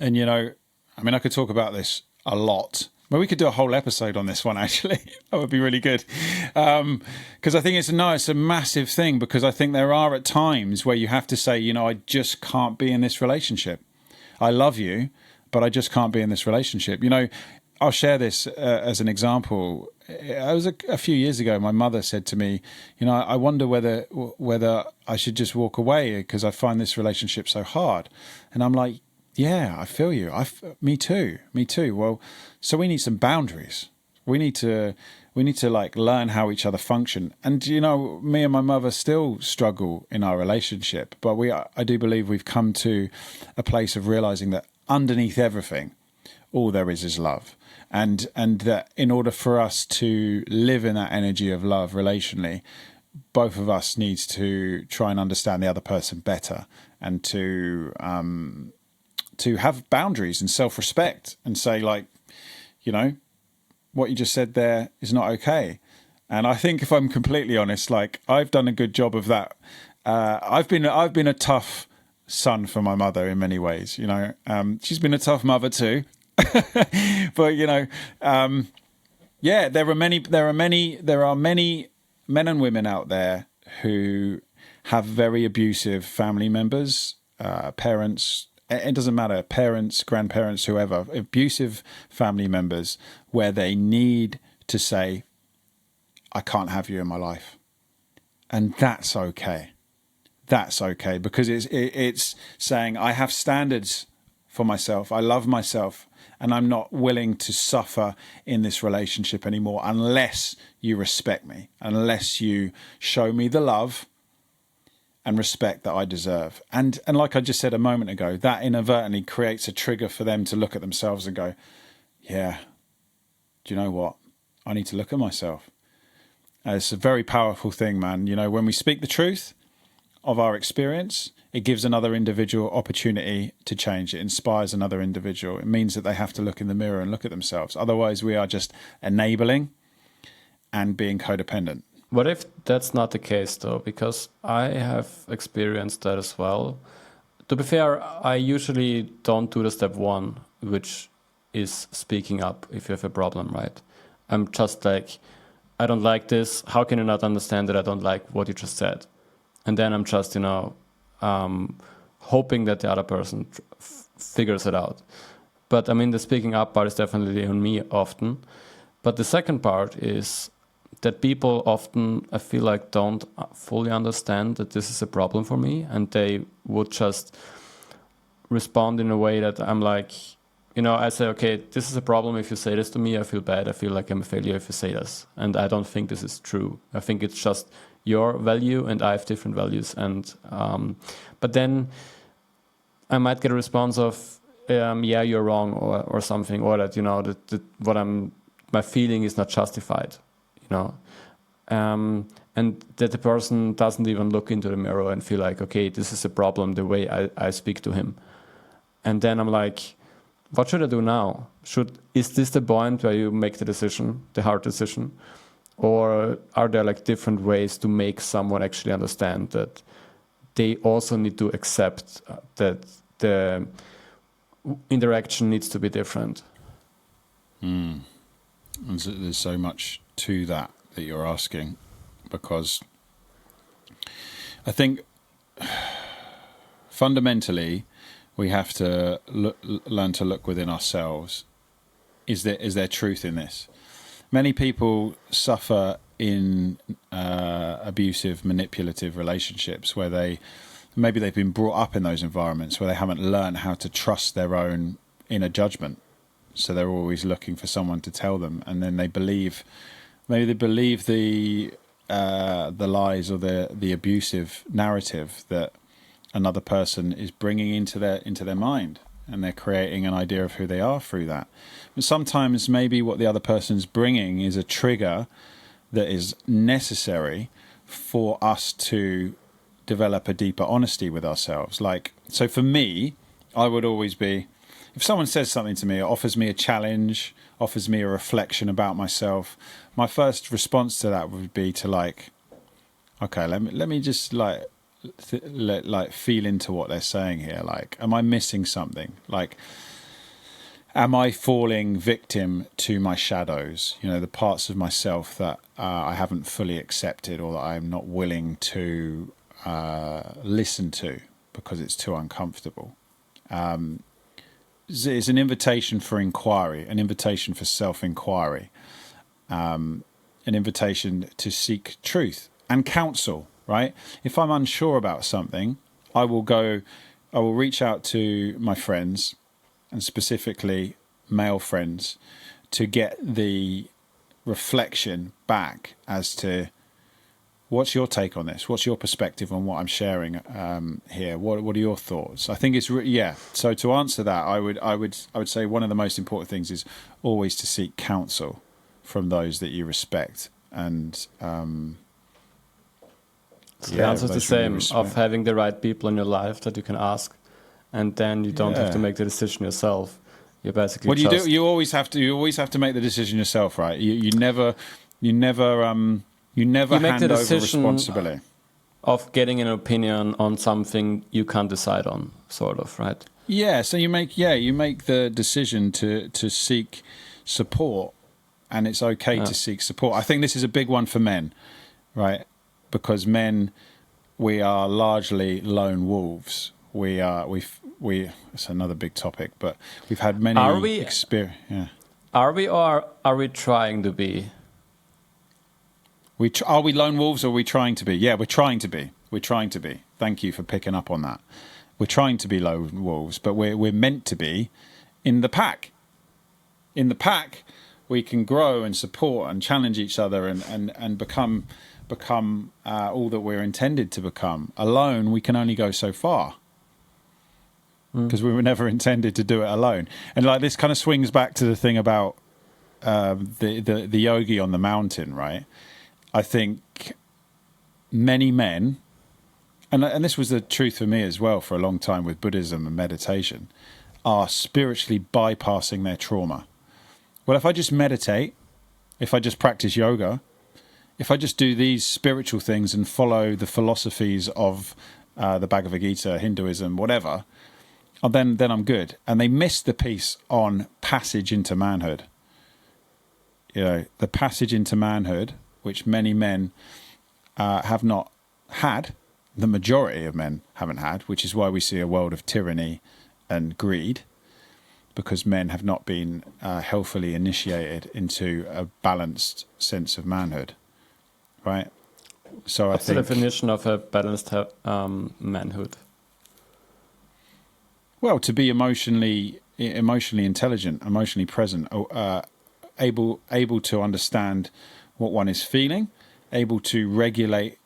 And, I mean, I could talk about this a lot. But we could do a whole episode on this one, actually. That would be really good. Because I think it's a massive thing, because I think there are at times where you have to say, I just can't be in this relationship. I love you, but I just can't be in this relationship. I'll share this as an example. It was a few years ago, my mother said to me, I wonder whether I should just walk away because I find this relationship so hard. And I'm like, yeah, I feel you. Me too. Well, so we need some boundaries. We need to like learn how each other function. And, me and my mother still struggle in our relationship, but I do believe we've come to a place of realizing that underneath everything, all there is love. And that in order for us to live in that energy of love relationally, both of us needs to try and understand the other person better and to have boundaries and self-respect and say, like, what you just said there is not okay. And I think, if I'm completely honest, like, I've done a good job of that. I've been a tough son for my mother in many ways. She's been a tough mother too. But there are many men and women out there who have very abusive family members, parents. It doesn't matter, parents, grandparents, whoever, abusive family members, where they need to say, I can't have you in my life. And that's okay. That's okay, because it's saying, I have standards for myself. I love myself, and I'm not willing to suffer in this relationship anymore unless you respect me, unless you show me the love and respect that I deserve. And like I just said a moment ago, that inadvertently creates a trigger for them to look at themselves and go, yeah, do you know what? I need to look at myself. It's a very powerful thing, man. When we speak the truth of our experience, it gives another individual opportunity to change. It inspires another individual. It means that they have to look in the mirror and look at themselves. Otherwise, we are just enabling and being codependent. What if that's not the case, though? Because I have experienced that as well. To be fair, I usually don't do the step one, which is speaking up if you have a problem, right? I'm just like, I don't like this. How can you not understand that I don't like what you just said? And then I'm just, hoping that the other person figures it out. But I mean, the speaking up part is definitely on me often. But the second part is that people often, I feel like, don't fully understand that this is a problem for me, and they would just respond in a way that I'm like, I say, okay, this is a problem. If you say this to me, I feel bad. I feel like I'm a failure if you say this. And I don't think this is true. I think it's just your value and I have different values. And but then I might get a response of, yeah, you're wrong, or something, or that, that my feeling is not justified. And that the person doesn't even look into the mirror and feel like, okay, this is a problem, the way I speak to him. And then I'm like, what should I do now? Is this the point where you make the decision, the hard decision? Or are there like different ways to make someone actually understand that they also need to accept that the interaction needs to be different? There's so much to that you're asking, because I think fundamentally we have to learn to look within ourselves. Is there truth in this? Many people suffer in abusive, manipulative relationships where maybe they've been brought up in those environments where they haven't learned how to trust their own inner judgment. So they're always looking for someone to tell them, and then maybe they believe the lies or the abusive narrative that another person is bringing into their mind, and they're creating an idea of who they are through that. But sometimes maybe what the other person's bringing is a trigger that is necessary for us to develop a deeper honesty with ourselves. Like, so for me, I would always be, if someone says something to me, offers me a challenge, offers me a reflection about myself, my first response to that would be to like, okay, let me just like feel into what they're saying here. Like, am I missing something? Like, am I falling victim to my shadows? You know, the parts of myself that I haven't fully accepted or that I'm not willing to listen to because it's too uncomfortable. It's an invitation for inquiry, an invitation for self-inquiry, an invitation to seek truth and counsel, right? If I'm unsure about something, I will reach out to my friends, and specifically male friends, to get the reflection back as to what's your take on this? What's your perspective on what I'm sharing here? What are your thoughts? I think it's So to answer that, I would say one of the most important things is always to seek counsel from those that you respect. And so the answer is the same, of having the right people in your life that you can ask, and then you don't have to make the decision yourself. You basically what do you do? You always have to make the decision yourself, right? You never hand over responsibility of getting an opinion on something you can't decide on, sort of, right? Yeah. So you make the decision to seek support, and it's okay to seek support. I think this is a big one for men, right? Because men, we are largely lone wolves. It's another big topic, but we've had many experience. Yeah. Are we, or are we trying to be? Are we lone wolves, or are we trying to be? Yeah, we're trying to be. We're trying to be. Thank you for picking up on that. We're trying to be lone wolves, but we're meant to be in the pack. In the pack, we can grow and support and challenge each other and become all that we're intended to become. Alone, we can only go so far, because we were never intended to do it alone. And like, this kind of swings back to the thing about the yogi on the mountain, right? I think many men, and this was the truth for me as well for a long time with Buddhism and meditation, are spiritually bypassing their trauma. Well, if I just meditate, if I just practice yoga, if I just do these spiritual things and follow the philosophies of the Bhagavad Gita, Hinduism, whatever, then I'm good. And they miss the piece on passage into manhood. You know, the passage into manhood, which many men have not had, the majority of men haven't had, which is why we see a world of tyranny and greed, because men have not been healthily initiated into a balanced sense of manhood, right? So What's the definition of a balanced manhood? Well, to be emotionally intelligent, emotionally present, able to understand what one is feeling, able to regulate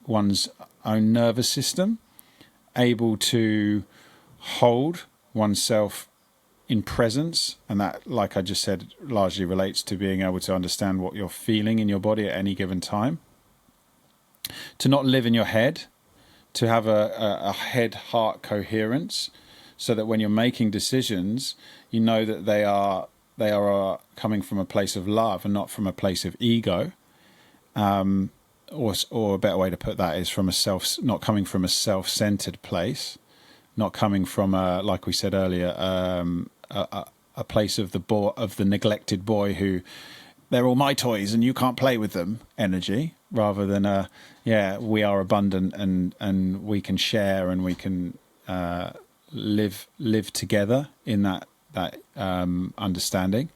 one's own nervous system, able to hold oneself in presence, and that, like I just said, largely relates to being able to understand what you're feeling in your body at any given time, to not live in your head, to have a head-heart coherence, so that when you're making decisions, you know that they are coming from a place of love and not from a place of ego. Or a better way to put that is not coming from a self-centered place, not coming from like we said earlier, a place of the neglected boy who, they're all my toys and you can't play with them energy, rather than we are abundant and we can share and we can live together in that understanding,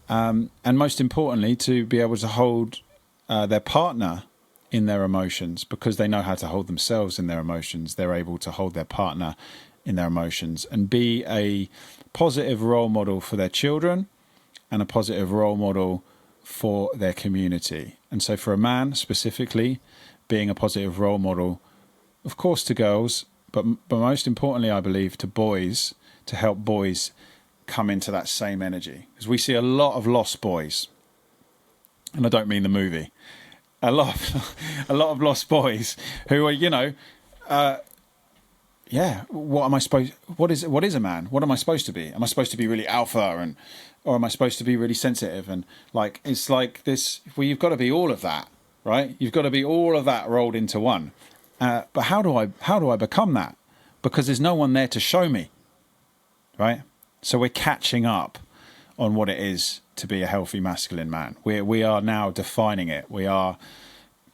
and most importantly, to be able to hold their partner in their emotions, because they know how to hold themselves in their emotions. They're able to hold their partner in their emotions and be a positive role model for their children and a positive role model for their community. And so for a man specifically, being a positive role model, of course, to girls, but most importantly, I believe, to boys, to help boys come into that same energy. Because we see a lot of lost boys, and I don't mean the movie, a lot of lost boys who are, what is a man? What am I supposed to be? Am I supposed to be really alpha, or am I supposed to be really sensitive? And like, it's like this, well, you've got to be all of that, right? You've got to be all of that rolled into one. But how do I become that? Because there's no one there to show me, right? So we're catching up on what it is to be a healthy masculine man. We are now defining it. We are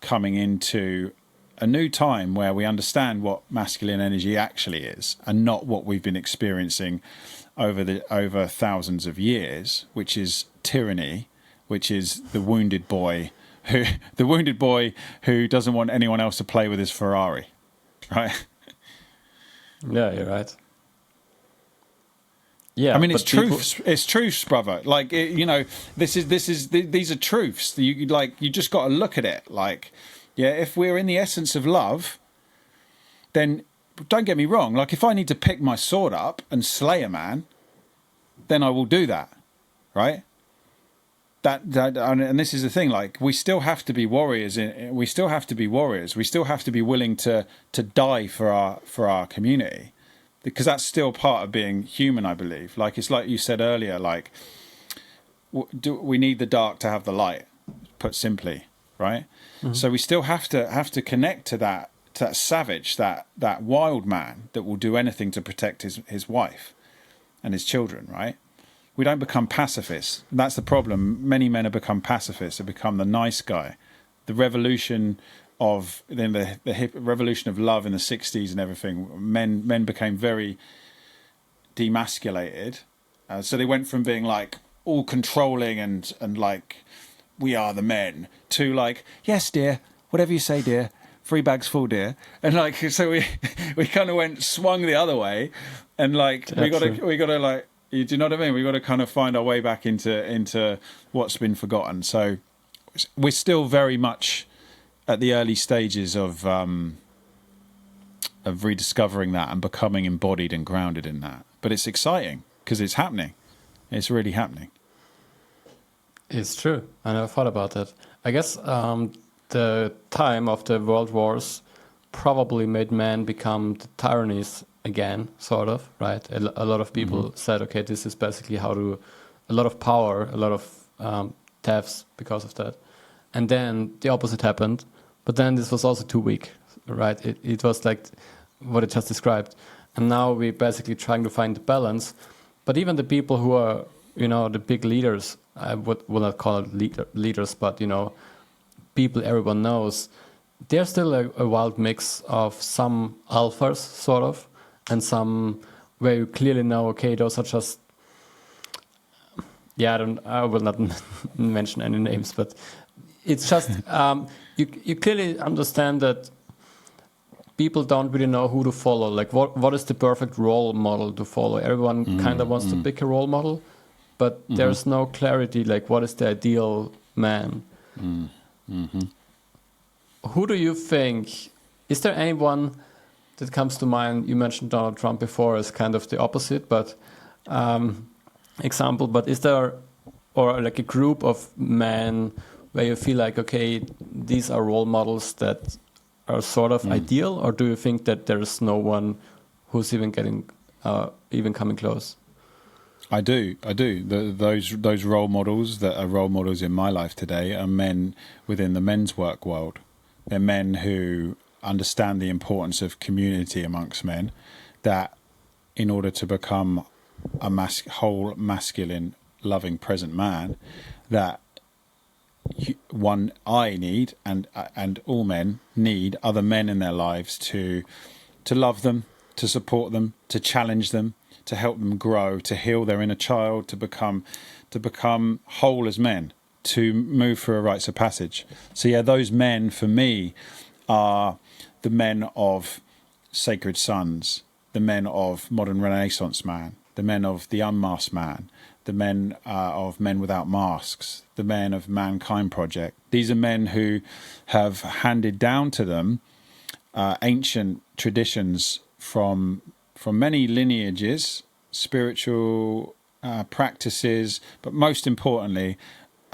coming into a new time where we understand what masculine energy actually is, and not what we've been experiencing over thousands of years, which is tyranny, which is the wounded boy who doesn't want anyone else to play with his Ferrari, right? Yeah, you're right. Yeah, I mean, it's truths. It's truths, brother. Like, these are truths. You just got to look at it. Like, yeah, if we're in the essence of love, then don't get me wrong. Like, if I need to pick my sword up and slay a man, then I will do that, right? And this is the thing. Like, we still have to be warriors. We still have to be warriors. We still have to be willing to die for our community. Because that's still part of being human, I believe. Like, it's like you said earlier, like, we need the dark to have the light, put simply, right? Mm-hmm. So we still have to connect to that savage, that wild man that will do anything to protect his wife and his children, right? We don't become pacifists. That's the problem. Many men have become pacifists, have become the nice guy. The revolution of then the hip revolution of love in the 60s and everything, men became very demasculated. So they went from being like all controlling and like, we are the men, to like, yes, dear, whatever you say, dear, 3 bags full, dear. And like, so we kind of swung the other way, and like, we gotta like, do you know what I mean? We got to kind of find our way back into what's been forgotten. So we're still very much at the early stages of rediscovering that and becoming embodied and grounded in that. But it's exciting because it's happening. It's really happening. It's true. I never thought about that. I guess the time of the world wars probably made men become the tyrannies again, sort of, right? A lot of people said, okay, this is basically a lot of power, a lot of deaths because of that. And then the opposite happened. But then this was also too weak, right? It was like what I just described. And now we're basically trying to find the balance. But even the people who are, the big leaders, I will not call it leaders, but, people everyone knows, they're still a wild mix of some alphas, sort of, and some where you clearly know, okay, those are just, I will not mention any names, but it's just, you clearly understand that people don't really know who to follow. Like, what is the perfect role model to follow? Everyone kind of wants to pick a role model, but there's no clarity, like, what is the ideal man? Who do you think, is there anyone that comes to mind? You mentioned Donald Trump before as kind of the opposite, but example, but is there, or like a group of men where you feel like, okay, these are role models that are sort of ideal, or do you think that there's no one who's even coming close? I do. Those role models that are role models in my life today are men within the men's work world. They're men who understand the importance of community amongst men, that in order to become a whole masculine, loving, present man, that I need and all men need other men in their lives to love them, to support them, to challenge them, to help them grow, to heal their inner child, to become whole as men. to move through a rites of passage. So yeah, those men for me are the men of Sacred Sons, the men of Modern Renaissance Man, the men of the Unmasked Man, the men of Men Without Masks, the men of Mankind Project. These are men who have handed down to them ancient traditions from many lineages, spiritual practices, but most importantly,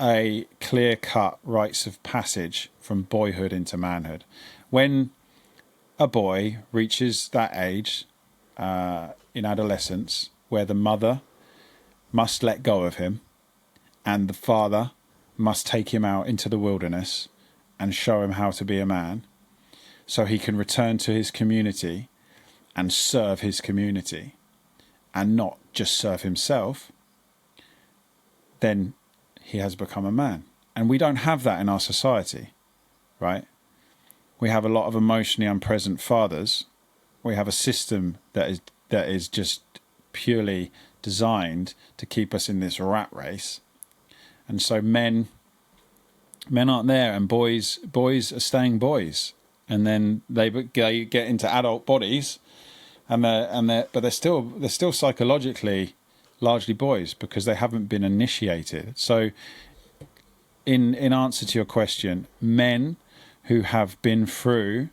a clear-cut rites of passage from boyhood into manhood. When a boy reaches that age in adolescence where the mother must let go of him and the father must take him out into the wilderness and show him how to be a man so he can return to his community and serve his community and not just serve himself, then he has become a man. And we don't have that in our society, right? We have a lot of emotionally unpresent fathers. We have a system that is just purely designed to keep us in this rat race. And so men aren't there, and boys are staying boys. And then they get into adult bodies, but they're still psychologically largely boys because they haven't been initiated. So in answer to your question, men who have been through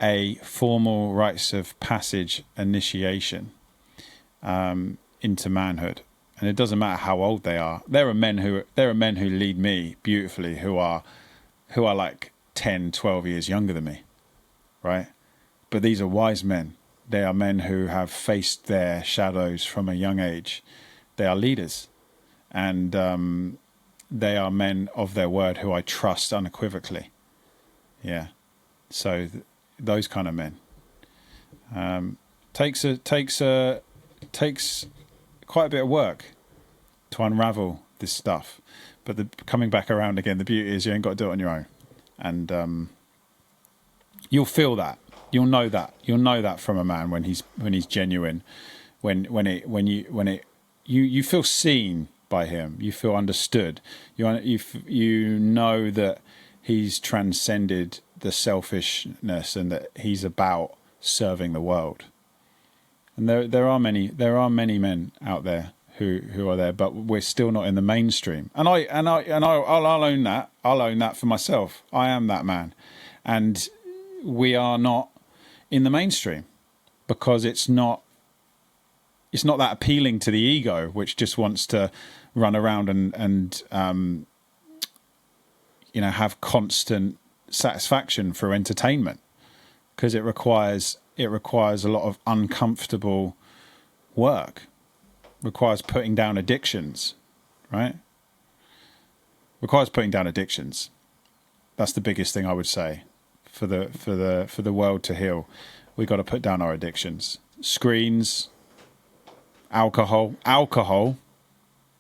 a formal rites of passage initiation into manhood, and it doesn't matter how old they are. There are men who lead me beautifully who are like 10, 12 years younger than me, right? But these are wise men. They are men who have faced their shadows from a young age. They are leaders, and they are men of their word who I trust unequivocally. Yeah, so those kind of men takes quite a bit of work to unravel this stuff. But coming back around again, the beauty is you ain't got to do it on your own, and you'll feel that. You'll know that from a man when he's genuine, when you feel seen by him, you feel understood, you know that he's transcended the selfishness and that he's about serving the world. And there are many men out there who are there, but we're still not in the mainstream. And I'll own that. I'll own that for myself. I am that man, and we are not in the mainstream because it's not that appealing to the ego, which just wants to run around and have constant satisfaction for entertainment, because it requires a lot of uncomfortable work, requires putting down addictions, right? Requires putting down addictions. That's the biggest thing I would say for the world to heal. We've got to put down our addictions. Screens, alcohol,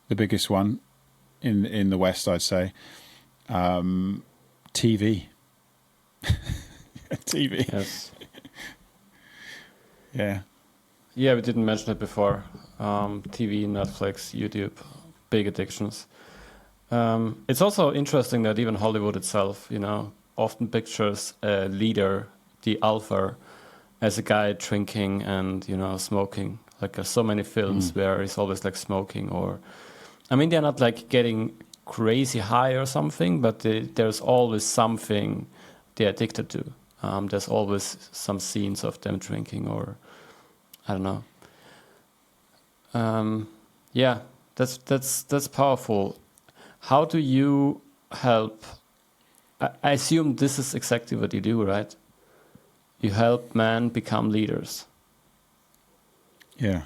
the biggest one in the West, I'd say. TV. TV. Yes. Yeah. Yeah, we didn't mention it before. TV, Netflix, YouTube, big addictions. It's also interesting that even Hollywood itself, often pictures a leader, the alpha, as a guy drinking and, smoking. Like there's so many films where he's always like smoking, or, they're not like getting crazy high or something, but there's always something they're addicted to. There's always some scenes of them drinking, or I don't know. Yeah, that's powerful. How do you help? I assume this is exactly what you do, right? You help men become leaders. Yeah.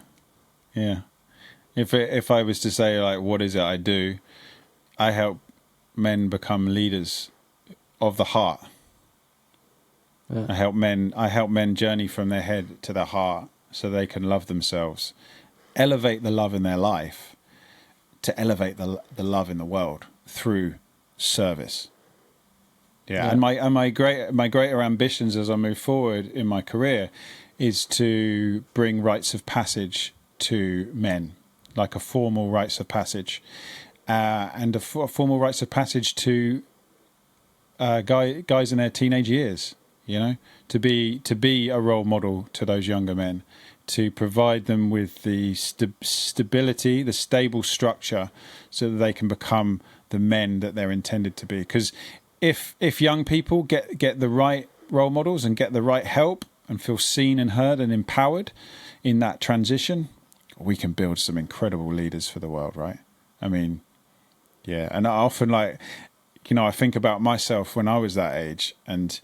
If I was to say, like, what is it I do? I help men become leaders of the heart. Yeah. I help men journey from their head to their heart so they can love themselves, elevate the love in their life to elevate the love in the world through service. Yeah. And my greater ambitions as I move forward in my career is to bring rites of passage to men, like a formal rites of passage. and a formal rites of passage to guys in their teenage years. You know, to be a role model to those younger men, to provide them with the stability, the stable structure, so that they can become the men that they're intended to be. Because if young people get the right role models and get the right help and feel seen and heard and empowered in that transition, we can build some incredible leaders for the world, right? I mean, yeah. And I often, like, you know, I think about myself when I was that age, and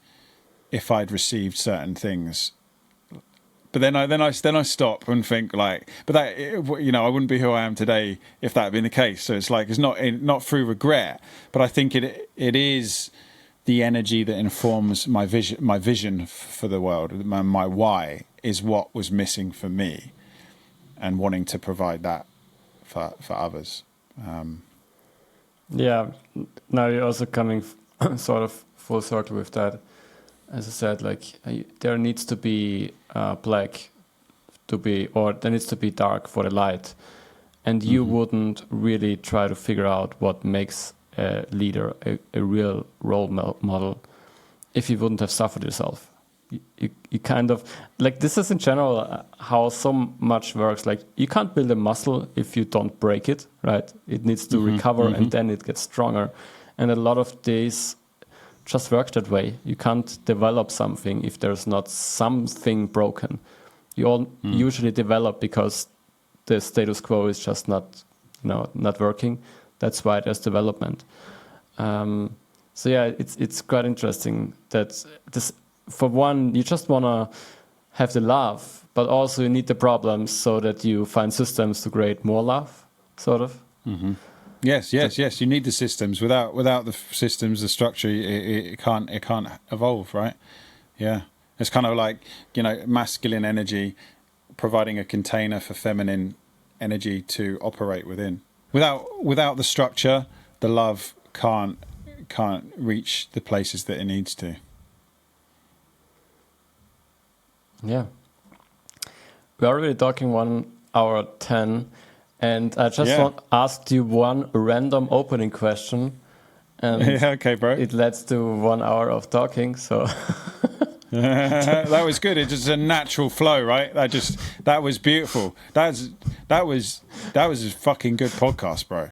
if I'd received certain things, but then I stop and think, like, but that, you know, I wouldn't be who I am today if that had been the case. So it's like, it's not through regret, but I think it is the energy that informs my vision for the world. My why is what was missing for me, and wanting to provide that for others. Yeah, now you're also coming sort of full circle with that. As I said, like, there needs to be black or there needs to be dark for the light. And you wouldn't really try to figure out what makes a leader a real role model if you wouldn't have suffered yourself. You kind of, like, this is in general how so much works. Like, you can't build a muscle if you don't break it, right? It needs to recover and then it gets stronger. And a lot of these just work that way. You can't develop something if there's not something broken. You all usually develop because the status quo is just not working. That's why there's development. So yeah, it's quite interesting that this. For one, you just want to have the love, but also you need the problems so that you find systems to create more love, sort of. Mm-hmm. Yes. You need the systems. Without the systems, the structure, it can't evolve, right? Yeah, it's kind of like, you know, masculine energy providing a container for feminine energy to operate within. Without the structure, the love can't reach the places that it needs to. Yeah. We're already talking 1 hour 10, and I just asked you one random opening question. And yeah, okay, bro. It leads to 1 hour of talking, so... That was good. It's just a natural flow, right? That was beautiful. That was a fucking good podcast, bro.